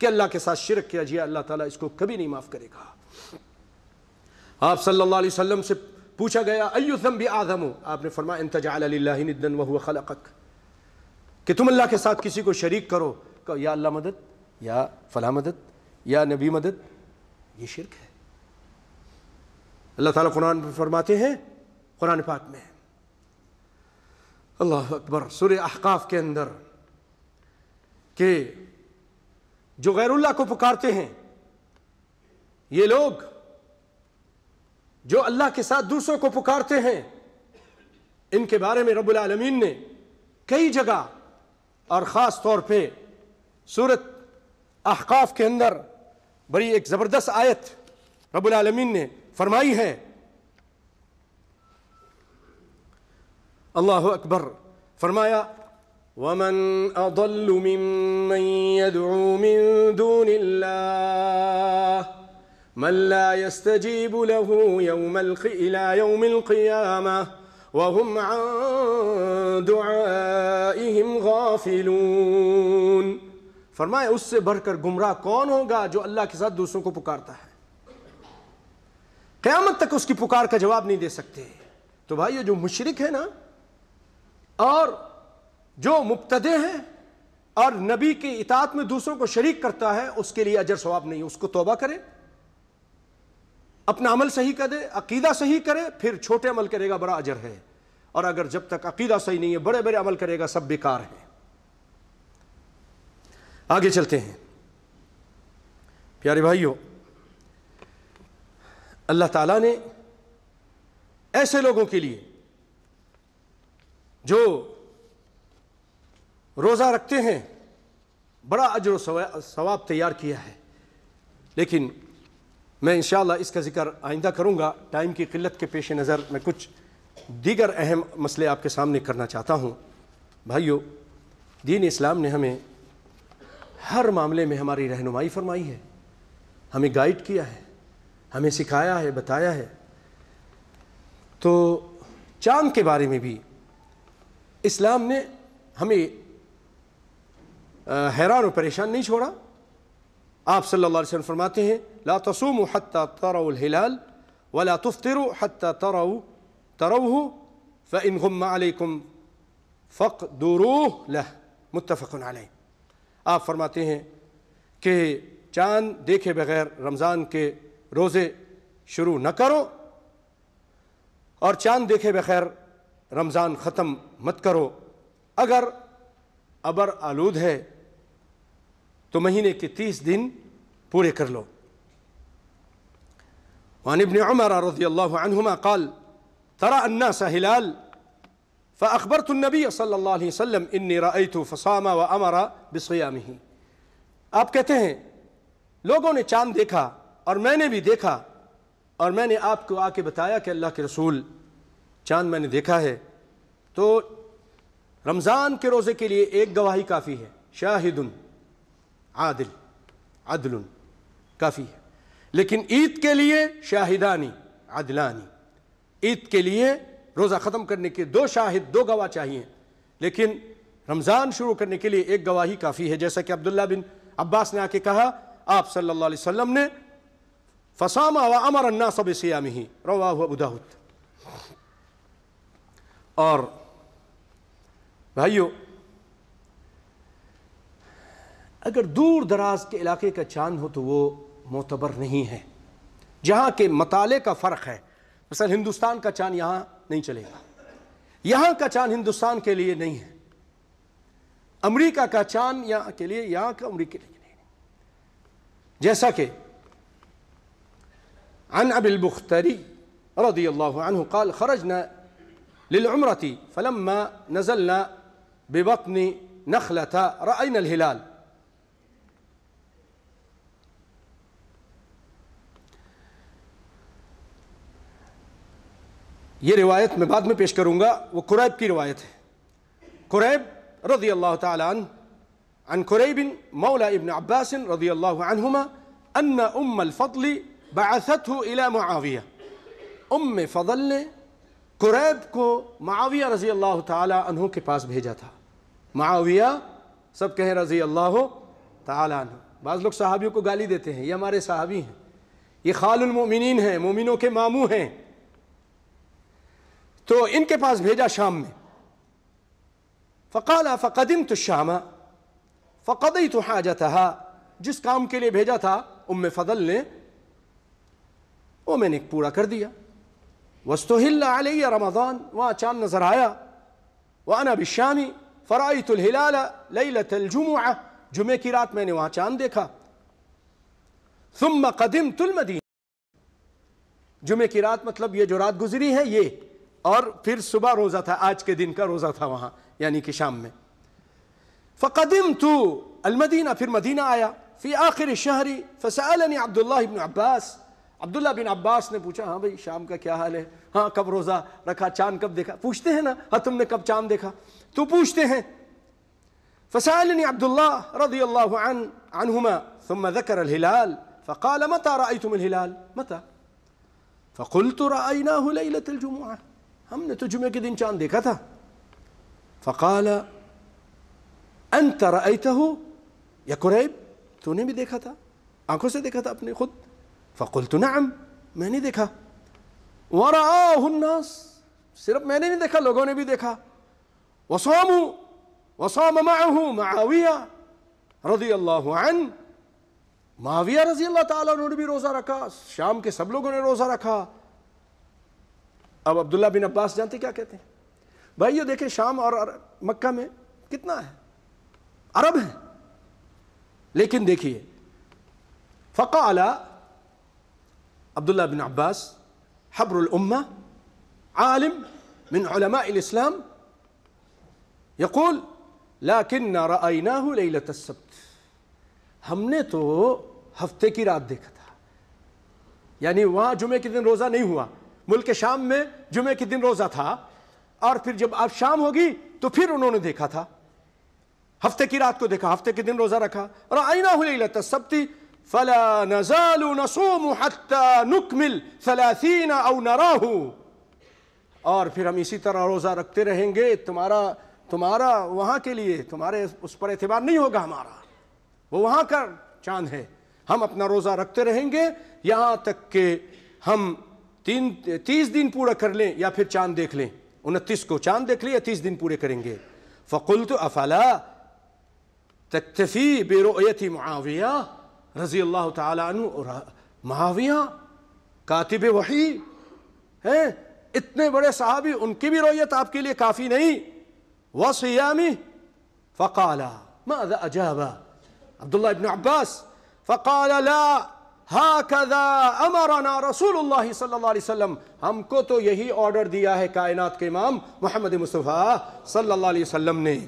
کہ اللہ کے ساتھ شرک کیا جائے اللہ تعالیٰ اس کو کبھی نہیں معاف کرے گا۔ آپ صلی اللہ علیہ وسلم سے پوچھا گیا ای الذنب اعظم، آپ نے فرمایا ان تجعل للہ ندا وهو خلقک، کہ تم اللہ کے ساتھ کسی کو شریک کرو، کہ یا اللہ مدد، یا فلاں مدد، یا نبی مدد، یہ شرک ہے۔ اللہ تعالیٰ قرآن میں فرماتے ہیں، قرآن پاک میں، اللہ اکبر، سورہ احقاف کے اندر، کہ جو غیر اللہ کو پکارتے ہیں، یہ لوگ جو اللہ کے ساتھ دوسروں کو پکارتے ہیں، ان کے بارے میں رب العالمین نے کئی جگہ اور خاص طور پہ سورۃ احقاف کے اندر بڑی ایک زبردست آیت رب العالمین نے فرمائی ہے۔ اللہ اکبر، فرمایا وَمَنْ أَضَلُّ مِمَّنْ يَدْعُو مِن دُونِ اللَّهِ مَنْ لَا يَسْتَجِيبُ لَهُ إِلَى يَوْمِ الْقِيَامَةِ وَهُمْ عَنْ دُعَائِهِمْ غَافِلُونَ، فرمایا اس سے بڑھ کر گمراہ کون ہوگا جو اللہ کے ساتھ دوسروں کو پکارتا ہے، قیامت تک اس کی پکار کا جواب نہیں دے سکتے۔ تو بھائیو جو مشرک ہے نا، اور جو مبتدع ہیں اور نبی کی اطاعت میں دوسروں کو شریک کرتا ہے، اس کے لیے اجر ثواب نہیں، اس کو توبہ کرے، اپنا عمل صحیح کر دے، عقیدہ صحیح کرے، پھر چھوٹے عمل کرے گا بڑا اجر ہے، اور اگر جب تک عقیدہ صحیح نہیں ہے بڑے بڑے عمل کرے گا سب بیکار ہیں۔ آگے چلتے ہیں پیارے بھائیوں، اللہ تعالیٰ نے ایسے لوگوں کے لیے جو روزہ رکھتے ہیں بڑا اجر و ثواب تیار کیا ہے، لیکن میں انشاءاللہ اس کا ذکر آئندہ کروں گا۔ ٹائم کی قلت کے پیش نظر میں کچھ دیگر اہم مسئلے آپ کے سامنے کرنا چاہتا ہوں۔ بھائیو، دین اسلام نے ہمیں ہر معاملے میں ہماری رہنمائی فرمائی ہے، ہمیں گائیڈ کیا ہے، ہمیں سکھایا ہے، بتایا ہے۔ تو چاند کے بارے میں بھی اسلام نے ہمیں حیران و پریشان نہیں چھوڑا۔ آپ صلی اللہ علیہ وسلم فرماتے ہیں لا تصوموا حتى تروا الهلال ولا تفطروا حتى تروه فإن غم عليكم فاقدروه له متفق علیہ۔ آپ فرماتے ہیں کہ چاند دیکھے بغیر رمضان کے روزے شروع نہ کرو، اور چاند دیکھے بغیر رمضان ختم مت کرو۔ اگر ابر آلود ہے تو مہینے کے 30 دن پورے کر لو۔ وعن ابن عمر رضی اللہ عنہما قال ترى الناس هلال فأخبرت النبي صلی اللہ علیہ وسلم انی رأیت فصام وأمر بصيامه۔ آپ کہتے ہیں لوگوں نے چاند دیکھا اور میں نے بھی دیکھا، اور میں نے آپ کو آ کے بتایا کہ اللہ کے رسول چاند میں نے دیکھا ہے، تو رمضان کے روزے کے لیے ایک گواہی کافی ہے، شاہد عدل کافی ہے، لیکن عید کے لیے شاہدانی عدلانی، عید کے لیے روزہ ختم کرنے کے 2 شاہد 2 گواہ چاہیے، لیکن رمضان شروع کرنے کے لیے ایک گواہی کافی ہے، جیسا کہ عبداللہ بن عباس نے آ کے کہا آپ صلی اللہ علیہ وسلم نے فصام وامر الناس بصيامه رواہ ابو داؤد۔ اور بھائیو، اگر دور دراز کے علاقے کا چاند ہو تو وہ معتبر نہیں ہے، جہاں کے مطالعے کا فرق ہے۔ مثلا ہندوستان کا چاند یہاں نہیں چلے گا، یہاں کا چاند ہندوستان کے لیے نہیں ہے، امریکہ کا چاند یہاں کے لیے، یہاں کا امریکہ کے لیے نہیں۔ جیسا کہ عن ابی البختری رضی اللہ عنہ قال خرجنا للعمرة فلما نزلنا ببطن نخلة رأينا الهلال۔ یہ روایت میں بعد میں پیش کروں گا، وہ قریب کی روایت ہے۔ قریب رضی اللہ تعالی عنہ عن قریب مولا ابن عباس رضی اللہ عنہما ان ام الفضل بعثته الى معاویہ۔ ام فضل نے قریب کو معاویہ رضی اللہ تعالی عنہ کے پاس بھیجا تھا۔ معاویہ، سب کہیں رضی اللہ تعالی عنہ۔ بعض لوگ صحابیوں کو گالی دیتے ہیں، یہ ہمارے صحابی ہیں، یہ خال المؤمنین ہیں، مومنوں کے ماموں ہیں، تو ان کے پاس بھیجا شام میں۔ فقال فقدمت الشام فقضيت حاجتها، جس کام کے لیے بھیجا تھا ام فضل نے وہ میں نے پورا کر دیا۔ واستهل علي رمضان، وہاں چاند نظر آیا۔ وانا بالشام فرأيت الهلال ليلة الجمعة، جمعے کی رات میں نے وہاں چاند دیکھا۔ ثم قدمت المدینہ، جمعے کی رات مطلب یہ جو رات گزری ہے یہ، اور پھر صبح روزہ تھا، آج کے دن کا روزہ تھا وہاں یعنی کہ شام میں۔ فقدمت المدینہ، پھر مدینہ آیا۔ فی آخر الشہر فسألنی عبداللہ بن عباس، عبداللہ بن عباس نے پوچھا ہاں بھائی شام کا کیا حال ہے، ہاں کب روزہ رکھا، چاند کب دیکھا، پوچھتے ہیں نا ہاں تم نے کب چاند دیکھا، تو پوچھتے ہیں۔ فسألنی عبداللہ رضی اللہ عنہما ثم ذکر الہلال فقال متى رأيتم الہلال متى؟ فقلت رأيناه ليلة الجمعة، ہم نے تو جمعے کے دن چاند دیکھا تھا۔ فقال انت رأيته یا قریب، تو نے بھی دیکھا تھا، آنکھوں سے دیکھا تھا اپنے خود؟ فقلت نعم، میں نے دیکھا۔ ورآه الناس، صرف میں نے نہیں دیکھا، لوگوں نے بھی دیکھا۔ وصام معه معاویہ رضی اللہ عنہ، معاویہ رضی اللہ تعالیٰ عنہ نے بھی روزہ رکھا، شام کے سب لوگوں نے روزہ رکھا۔ اب عبداللہ بن عباس جانتے کیا کہتے ہیں؟ بھائی یہ دیکھیں شام اور مکہ میں کتنا ہے، عرب ہیں، لیکن دیکھیے فقال عبداللہ بن عباس حبر الامہ عالم من علماء الاسلام یقول لكن رأيناه ليلة السبت، ہم نے تو ہفتے کی رات دیکھا تھا، یعنی وہاں جمعے کے دن روزہ نہیں ہوا، ملک شام میں جمعے کے دن روزہ تھا، اور پھر جب اب شام ہوگی تو پھر انہوں نے دیکھا تھا، ہفتے کی رات کو دیکھا، ہفتے کے دن روزہ رکھا۔ رأيناه ليلة السبت فلا نزال نصوم حتى نكمل 30 أو نراه، اور پھر ہم اسی طرح روزہ رکھتے رہیں گے، تمہارا وہاں کے لیے تمہارے اس پر اعتبار نہیں ہوگا، ہمارا وہ وہاں کا چاند ہے، ہم اپنا روزہ رکھتے رہیں گے یہاں تک کہ ہم 30 دن پورا کر لیں یا پھر چاند دیکھ لیں. 29 کو چاند دیکھ لیں یا 30 دن پورے کریں گے. فقلت افلا تکتفی برؤیت معاویہ رضی اللہ تعالیٰ عنہ. اور معاویہ کاتب وحی ہیں، اتنے بڑے صحابی، ان کی بھی رؤیت آپ کے لیے کافی نہیں؟ وصیامہ. فقال ماذا اجاب عبداللہ ابن عباس؟ فقال لا ہاکذا امرنا رسول اللہ صلی اللہ علیہ وسلم. ہم کو تو یہی آرڈر دیا ہے کائنات کے امام محمد مصطفیٰ صلی اللہ علیہ وسلم نے.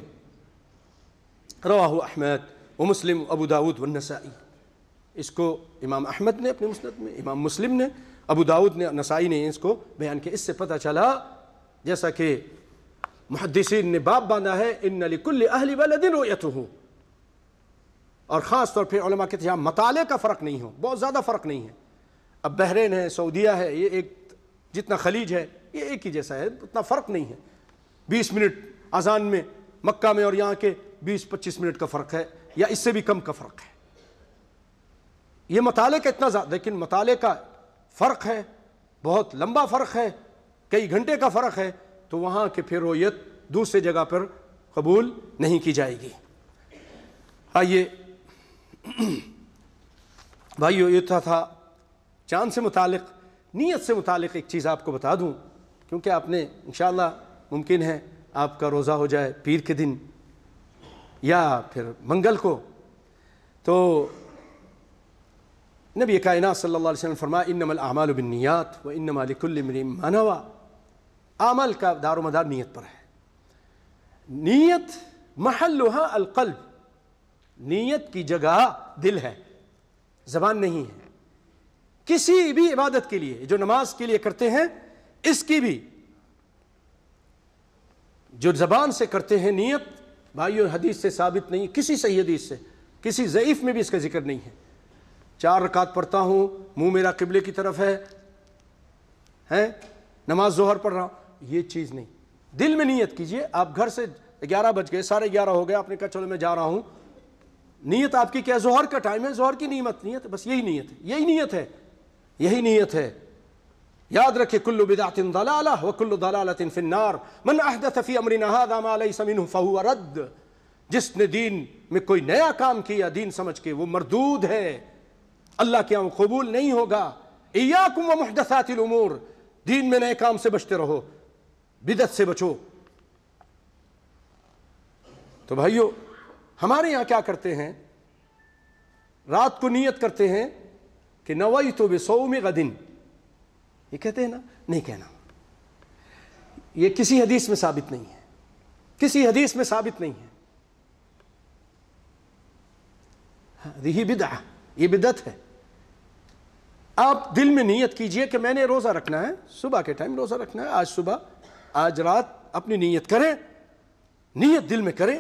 رواہ احمد و مسلم ابو داود والنسائی. اس کو امام احمد نے اپنے مسند میں، امام مسلم نے، ابو داود نے، نسائی نے اس کو بیان کیا. اس سے پتہ چلا، جیسا کہ محدثین نے باب باندھا ہے، ان لکل اہل بلد رؤیتہ. اور خاص طور پہ علماء کہتے ہیں یہاں مطالعے کا فرق نہیں ہو، بہت زیادہ فرق نہیں ہے. اب بحرین ہے، سعودیہ ہے، یہ ایک جتنا خلیج ہے یہ ایک ہی جیسا ہے، اتنا فرق نہیں ہے. 20 منٹ اذان میں مکہ میں اور یہاں کے 20-25 منٹ کا فرق ہے، یا اس سے بھی کم کا فرق ہے. یہ مطالعے کا اتنا زیادہ، لیکن مطالعے کا فرق ہے، بہت لمبا فرق ہے، کئی گھنٹے کا فرق ہے، تو وہاں کے پھر رؤیت دوسرے جگہ پر قبول نہیں کی جائے گی. آئیے بھائیو، یہ تھا چاند سے متعلق. نیت سے متعلق ایک چیز آپ کو بتا دوں، کیونکہ آپ نے انشاءاللہ ممکن ہے آپ کا روزہ ہو جائے پیر کے دن یا پھر منگل کو. تو نبی کائنات صلی اللہ علیہ وسلم فرمایا انما الاعمال بالنیات وانما لکل امرئ ما نوى. عمل کا دار و مدار نیت پر ہے. نیت محلها القلب، نیت کی جگہ دل ہے، زبان نہیں ہے. کسی بھی عبادت کے لیے، جو نماز کے لیے کرتے ہیں، اس کی بھی جو زبان سے کرتے ہیں نیت، بھائیو حدیث سے ثابت نہیں، کسی صحیح حدیث سے، کسی ضعیف میں بھی اس کا ذکر نہیں ہے. 4 رکعت پڑھتا ہوں، منہ میرا قبلے کی طرف ہے، نماز ظہر پڑھ رہا ہوں، یہ چیز نہیں. دل میں نیت کیجئے. آپ گھر سے 11 بج گئے، 11:30 ہو گیا، آپ نے کہا چلو میں جا رہا ہوں، نیت آپ کی کیا؟ ظہر کا ٹائم ہے، ظہر کی نیت، بس یہی نیت ہے، یہی نیت ہے، یہی نیت ہے. یاد رکھے کل بدعۃ ضلالہ وکل ضلالۃ فی النار من احدث فی امرنا ھذا ما لیس منہ فہو رد. جس نے دین میں کوئی نیا کام کیا دین سمجھ کے، وہ مردود ہے، اللہ کے یہاں قبول نہیں ہوگا. ایاکم ومحدثات الامور، دین میں نئے کام سے بچتے رہو، بدعت سے بچو. تو بھائیو ہمارے یہاں کیا کرتے ہیں، رات کو نیت کرتے ہیں کہ نویت بصوم غد. یہ کہتے ہیں نا، نہیں کہنا. یہ کسی حدیث میں ثابت نہیں ہے، کسی حدیث میں ثابت نہیں ہے. یہ بدعہ، یہ بدعت ہے. آپ دل میں نیت کیجئے کہ میں نے روزہ رکھنا ہے، صبح کے ٹائم روزہ رکھنا ہے، آج صبح، آج رات اپنی نیت کریں، نیت دل میں کریں.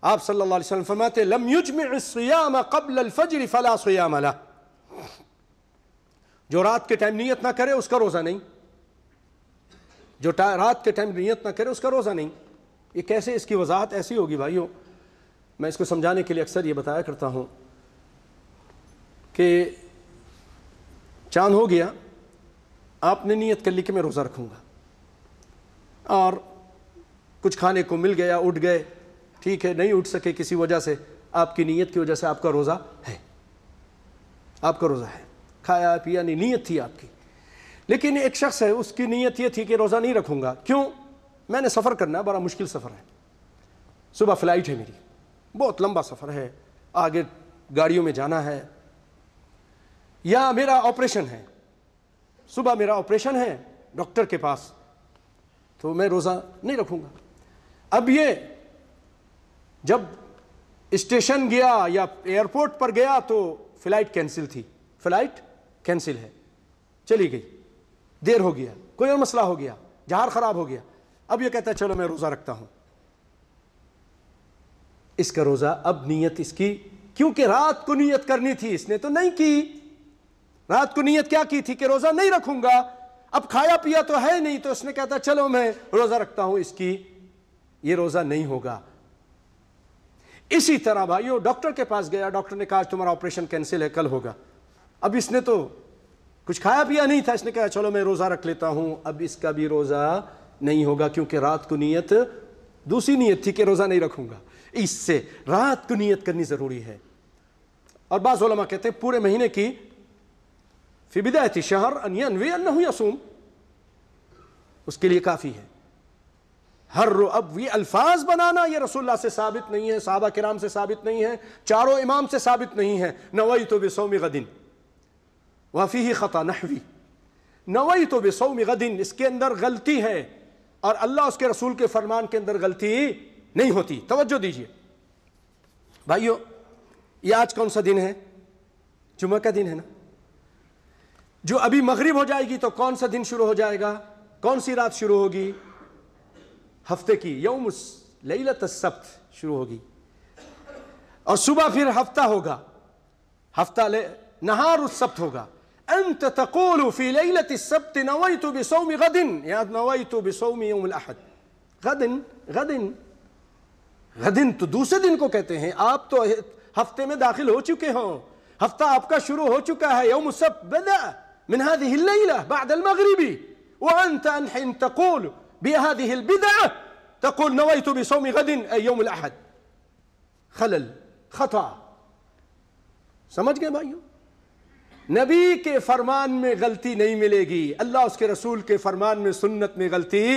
آپ صلی اللہ علیہ وسلم فرماتے لم یجمع الصیام قبل الفجر فلا صیام لہ. جو رات کے ٹائم نیت نہ کرے اس کا روزہ نہیں، جو رات کے ٹائم نیت نہ کرے اس کا روزہ نہیں. یہ کیسے؟ اس کی وضاحت ایسی ہوگی بھائیوں، میں اس کو سمجھانے کے لیے اکثر یہ بتایا کرتا ہوں کہ چاند ہو گیا، آپ نے نیت کر لی کہ میں روزہ رکھوں گا، اور کچھ کھانے کو مل گیا، اٹھ گئے، ٹھیک ہے، نہیں اٹھ سکے کسی وجہ سے، آپ کی نیت کی وجہ سے آپ کا روزہ ہے، آپ کا روزہ ہے، کھایا پیا نہیں، نیت تھی آپ کی. لیکن ایک شخص ہے، اس کی نیت یہ تھی کہ روزہ نہیں رکھوں گا. کیوں؟ میں نے سفر کرنا ہے، بڑا مشکل سفر ہے، صبح فلائٹ ہے میری، بہت لمبا سفر ہے، آگے گاڑیوں میں جانا ہے، یا میرا آپریشن ہے، صبح میرا آپریشن ہے ڈاکٹر کے پاس، تو میں روزہ نہیں رکھوں گا. اب یہ جب اسٹیشن گیا یا ایئرپورٹ پر گیا تو فلائٹ کینسل تھی، فلائٹ کینسل ہے، چلی گئی، دیر ہو گیا، کوئی اور مسئلہ ہو گیا، جہاز خراب ہو گیا. اب یہ کہتا ہے چلو میں روزہ رکھتا ہوں. اس کا روزہ، اب نیت اس کی، کیونکہ رات کو نیت کرنی تھی، اس نے تو نہیں کی. رات کو نیت کیا کی تھی کہ روزہ نہیں رکھوں گا. اب کھایا پیا تو ہے نہیں، تو اس نے کہتا چلو میں روزہ رکھتا ہوں، اس کی یہ روزہ نہیں ہوگا. اسی طرح بھائیو ڈاکٹر کے پاس گیا، ڈاکٹر نے کہا تمہارا آپریشن کینسل ہے، کل ہوگا. اب اس نے تو کچھ کھایا پیا نہیں تھا، اس نے کہا چلو میں روزہ رکھ لیتا ہوں، اب اس کا بھی روزہ نہیں ہوگا، کیونکہ رات کو نیت دوسری نیت تھی کہ روزہ نہیں رکھوں گا، اس سے رات کو نیت کرنی ضروری ہے۔ اور بعض علماء کہتے ہیں پورے مہینے کی فی بدایت شہر ان ینوی انہ یصوم، اس کے لیے کافی ہے۔ اب یہ الفاظ بنانا یہ رسول اللہ سے ثابت نہیں ہے، صحابہ کرام سے ثابت نہیں ہے، چاروں امام سے ثابت نہیں ہے۔ نویت بصوم غد وفیہ خطا نحوی، نویت بصوم غد، اس کے اندر غلطی ہے اور اللہ اس کے رسول کے فرمان کے اندر غلطی نہیں ہوتی۔ توجہ دیجئے بھائیو، یہ آج کون سا دن ہے؟ جمعہ کا دن ہے نا؟ جو ابھی مغرب ہو جائے گی تو کون سا دن شروع ہو جائے گا؟ کون سی رات شروع ہوگی؟ ہفتے کی یوم لیلۃ السبت شروع ہوگی، اور صبح پھر ہفتہ ہوگا، ہفتہ نہار السبت ہوگا۔ انت تقول فی لیلۃ السبت نویت بصوم غد، یا نویت بصوم یوم الاحد۔ غدن تو دوسرے دن کو کہتے ہیں، آپ تو ہفتے میں داخل ہو چکے ہوں، ہفتہ آپ کا شروع ہو چکا ہے۔ یوم السبت بدأ من هذه الليلة بعد المغرب، وأنت حين تقول بهذه البدعة تقول نويت بصوم غد أي يوم الأحد۔ خلل، خطأ، سمجھ گئے بھائیو؟ نبی کے فرمان میں غلطی نہیں ملے گی، اللہ اس کے رسول کے فرمان میں سنت میں غلطی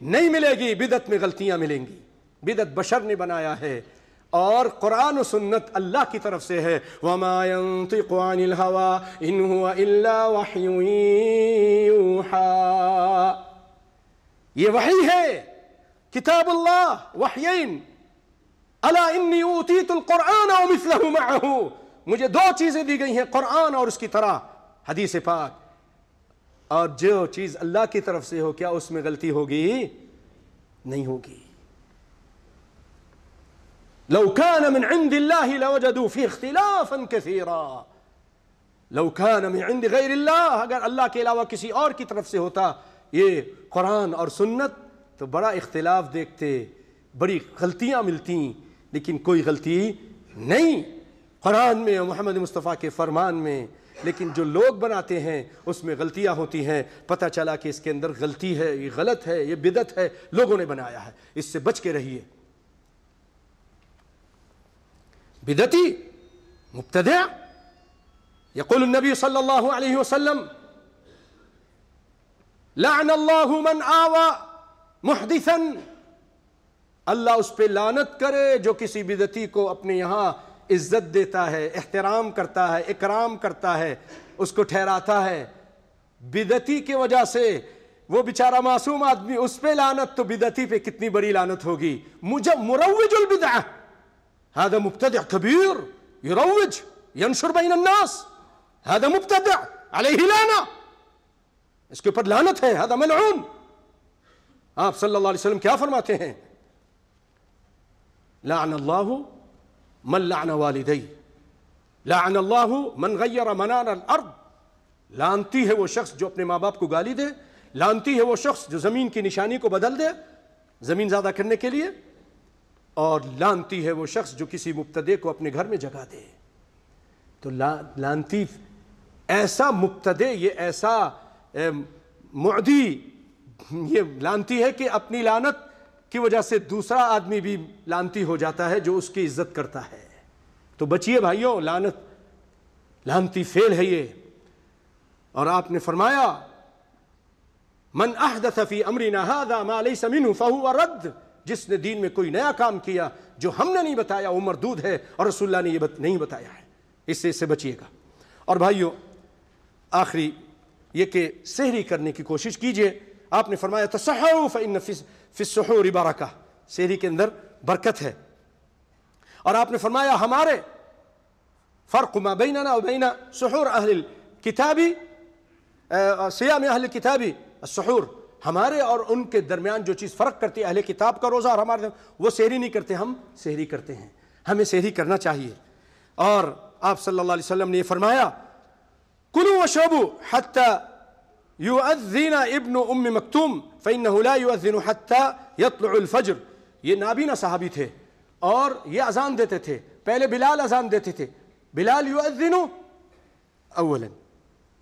نہیں ملے گی، بدعت میں غلطیاں ملیں گی۔ بدعت بشر نے بنایا ہے اور قرآن و سنت اللہ کی طرف سے ہے۔ وَمَا يَنطِقُ عَنِ الْهَوَىٰ إِنْ هُوَ إِلَّا وَحْيٌ يُوحَىٰ، یہ وحی ہے، کتاب اللہ وحیین۔ أَلَا إِنِّي أُوتِيتُ الْقُرْآنَ وَمِثْلَهُ مَعَهُ، مجھے دو چیزیں دی گئی ہیں، قرآن اور اس کی طرح حدیث پاک۔ اور جو چیز اللہ کی طرف سے ہو کیا اس میں غلطی ہوگی؟ نہیں ہوگی۔ لو كان من عند الله لوجدوا فيه اختلافا كثيرا، لو كان من عند غير الله، اگر اللہ کے علاوہ کسی اور کی طرف سے ہوتا یہ قرآن اور سنت تو بڑا اختلاف دیکھتے، بڑی غلطیاں ملتی، لیکن کوئی غلطی نہیں قرآن میں اور محمد مصطفیٰ کے فرمان میں۔ لیکن جو لوگ بناتے ہیں اس میں غلطیاں ہوتی ہیں، پتہ چلا کہ اس کے اندر غلطی ہے، یہ غلط ہے، یہ بدعت ہے، لوگوں نے بنایا ہے، اس سے بچ کے رہیے۔ بدعتی مبتدع، یقول النبی صلی اللہ علیہ وسلم لعن اللہ من آوى محدثا، اللہ اس پہ لعنت کرے جو کسی بدعتی کو اپنے یہاں عزت دیتا ہے، احترام کرتا ہے، اکرام کرتا ہے، اس کو ٹھہراتا ہے۔ بدعتی کی وجہ سے وہ بیچارہ معصوم آدمی، اس پہ لعنت تو بدعتی پہ کتنی بڑی لعنت ہوگی۔ مروج البدعہ، هذا مبتدع كبير يروج ينشر بين الناس، هذا مبتدع عليه لعنة، اس کے اوپر لعنت ہے، هذا ملعون۔ آپ صلی اللہ علیہ وسلم کیا فرماتے ہیں؟ لعن اللہ من لعن والدی، لعن اللہ من غیر منار الارض، لعنتی ہے وہ شخص جو اپنے ماں باپ کو گالی دے، لعنتی ہے وہ شخص جو زمین کی نشانی کو بدل دے زمین زیادہ کرنے کے لیے، اور لعنتی ہے وہ شخص جو کسی مبتدع کو اپنے گھر میں جگہ دے۔ تو لعنتی ایسا مبتدع، یہ ایسا معدی، یہ لعنتی ہے کہ اپنی لعنت کی وجہ سے دوسرا آدمی بھی لعنتی ہو جاتا ہے جو اس کی عزت کرتا ہے۔ تو بچیے بھائیوں، لعنتی فعل ہے یہ۔ اور آپ نے فرمایا من احدث فی امرنا هذا ما ليس منه فهو رد، جس نے دین میں کوئی نیا کام کیا جو ہم نے نہیں بتایا وہ مردود ہے، اور رسول اللہ نے یہ نہیں بتایا ہے، اس سے بچیے گا۔ اور بھائیو آخری یہ کہ سحری کرنے کی کوشش کیجئے۔ آپ نے فرمایا تسحروا فإن فی السحور برکہ، سحری کے اندر برکت ہے۔ اور آپ نے فرمایا ہمارے فرق ما بیننا وبین سحور اہل الکتاب، صیام اہل الکتاب السحور، ہمارے اور ان کے درمیان جو چیز فرق کرتی ہے اہل کتاب کا روزہ اور ہمارے، وہ سحری نہیں کرتے، ہم سحری کرتے ہیں، ہمیں سحری کرنا چاہیے۔ اور آپ صلی اللہ علیہ وسلم نے یہ فرمایا کلوا واشربوا حتی یؤذن ابن ام مکتوم فإنه لا یؤذن حتی یطلع الفجر، یہ نابینا صحابی تھے اور یہ اذان دیتے تھے، پہلے بلال اذان دیتے تھے، بلال یؤذن اولا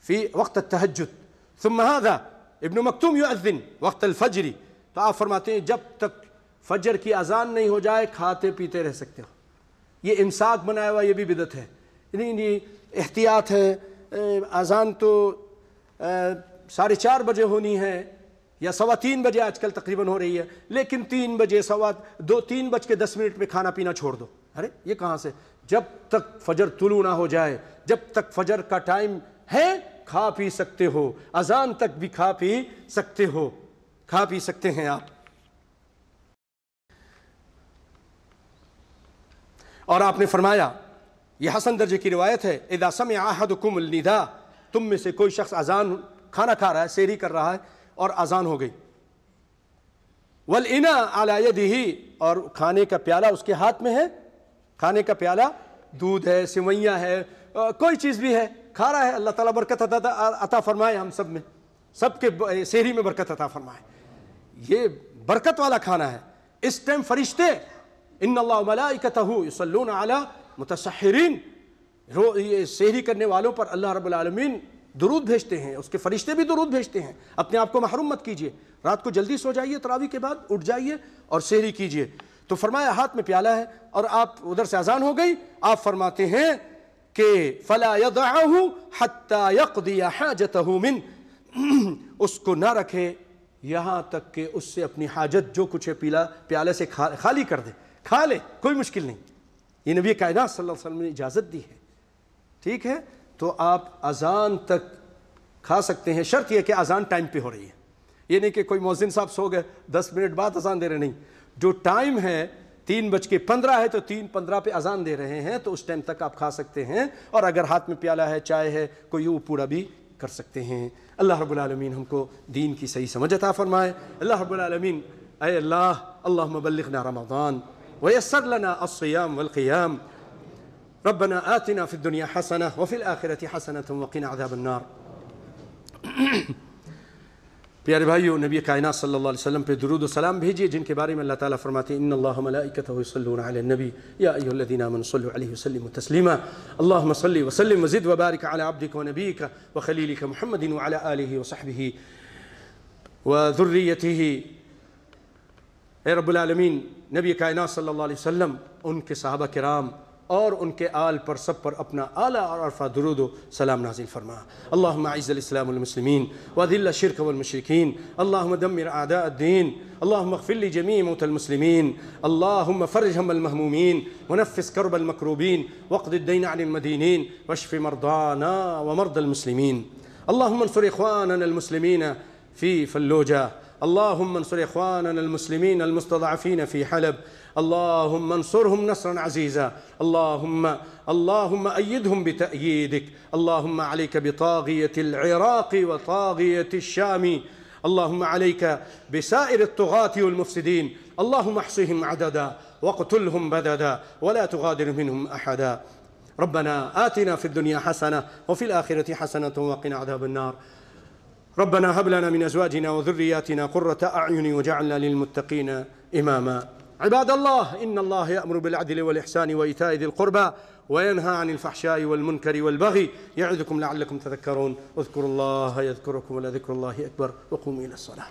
في وقت التہجد. ثم هذا ابن مکتوم یؤذن وقت الفجر. تو آپ فرماتے ہیں جب تک فجر کی اذان نہیں ہو جائے کھاتے پیتے رہ سکتے ہو. یہ امساک بنایا ہوا یہ بھی بدعت ہے. نہیں احتیاط ہے. اذان تو 4:30 بجے ہونی ہے یا 2:15 بجے آج کل تقریباً ہو رہی ہے, لیکن 3 بجے 3:10 پہ کھانا پینا چھوڑ دو. ارے یہ کہاں سے؟ جب تک فجر طلوع نہ ہو جائے, جب تک فجر کا ٹائم ہے کھا پی سکتے ہو. اذان تک بھی کھا پی سکتے ہو, کھا پی سکتے ہیں آپ. اور آپ نے فرمایا, یہ حسن درجے کی روایت ہے, اذا سمع احدکم النداء, تم میں سے کوئی شخص اذان, کھانا کھا رہا ہے, سحری کر رہا ہے اور اذان ہو گئی, والاناء علی یدہ, اور کھانے کا پیالہ اس کے ہاتھ میں ہے. کھانے کا پیالہ دودھ ہے, سوئیاں ہے, کوئی چیز بھی ہے, کھا رہا ہے. اللہ تعالیٰ برکت عطا فرمائے ہم سب میں, سب کے سحری میں برکت عطا فرمائے. یہ برکت والا کھانا ہے. اس ٹائم فرشتے, ان اللہ وملائکتہ یصلون علی متسحرین, سحری کرنے والوں پر اللہ رب العالمین درود بھیجتے ہیں, اس کے فرشتے بھی درود بھیجتے ہیں. اپنے آپ کو محروم مت کیجئے, رات کو جلدی سو جائیے, تراویح کے بعد اٹھ جائیے اور سحری کیجئے. تو فرمایا ہاتھ میں پیالہ ہے اور آپ ادھر سے اذان ہو گئی, آپ فرماتے ہیں کہ فلا يضعه حتى يقضي حاجته من, اس کو نہ رکھے یہاں تک کہ اس سے اپنی حاجت جو کچھ ہے پیالے سے خالی کر دے. کھا لے, کوئی مشکل نہیں. یہ نبی کائنات صلی اللہ علیہ وسلم نے اجازت دی ہے. ٹھیک ہے, تو آپ اذان تک کھا سکتے ہیں. شرط یہ کہ اذان ٹائم پہ ہو رہی ہے. یہ نہیں کہ کوئی مؤذن صاحب سو گئے 10 منٹ بعد اذان دے رہے, نہیں. جو ٹائم ہے 3:15 ہے تو 3:15 پہ اذان دے رہے ہیں, تو اس ٹائم تک آپ کھا سکتے ہیں. اور اگر ہاتھ میں پیالہ ہے, چائے ہے, کوئی وہ پورا بھی کر سکتے ہیں. اللہ رب العالمین ہم کو دین کی صحیح سمجھ عطا فرمائے. اللہ رب العالمین, اے اللہ, اللہم بلغنا رمضان ویسر لنا الصیام والقیام. ربنا آتنا فی الدنیا حسنہ وفی الآخرۃ حسنۃ وقنا عذاب النار. پیارے بھائیو, نبی کائنات صلی اللہ علیہ وسلم پہ درود و سلام بھیجیے, جن کے بارے میں اللہ تعالیٰ فرماتے ہیں ان اللہ ملائکتہ یصلون علی النبی یا ایھا الذین آمنوا صلوا علیہ وسلموا تسلیما. اللہم صل وسلم وزد وبارک علی عبدک ونبیک وخلیلک محمد وعلی آلہ وصحبہ وذریتہ. اے رب العالمین, نبی کائنات صلی اللہ علیہ وسلم, ان کے صحابہ کرام اور ان کے آل پر سب پر اپنا اعلیٰ اور عرفہ درود و سلام نازل فرما. اللہم اعز الاسلام والمسلمین واذل الشرک والمشرکین. اللہم دمر اعداء الدین. اللہم اغفر لجمیع موتى المسلمین. اللہم فرج هم المہمومین ونفس کرب المکروبین واقض الدین عن المدینین واشف مرضانا ومرضى المسلمین. اللہم انصر اخواننا المسلمین في فلوجہ. اللهم انصر إخواننا المسلمين المستضعفين في حلب. اللهم انصرهم نصرا عزيزا. اللهم أيدهم بتأييدك. اللهم عليك بطاغية العراق وطاغية الشام. اللهم عليك بسائر الطغاة والمفسدين. اللهم احصهم عددا واقتلهم بددا ولا تغادر منهم أحدا. ربنا آتنا في الدنيا حسنة وفي الآخرة حسنة وقنا عذاب النار. ربنا هب لنا من أزواجنا وذرياتنا قرة أعين وجعلنا للمتقين إماما. عباد الله, إن الله يأمر بالعدل والإحسان وإيتاء ذي القربى وينهى عن الفحشاء والمنكر والبغي يعظكم لعلكم تذكرون. اذكروا الله يذكركم ولذكر الله أكبر وقوموا إلى الصلاة.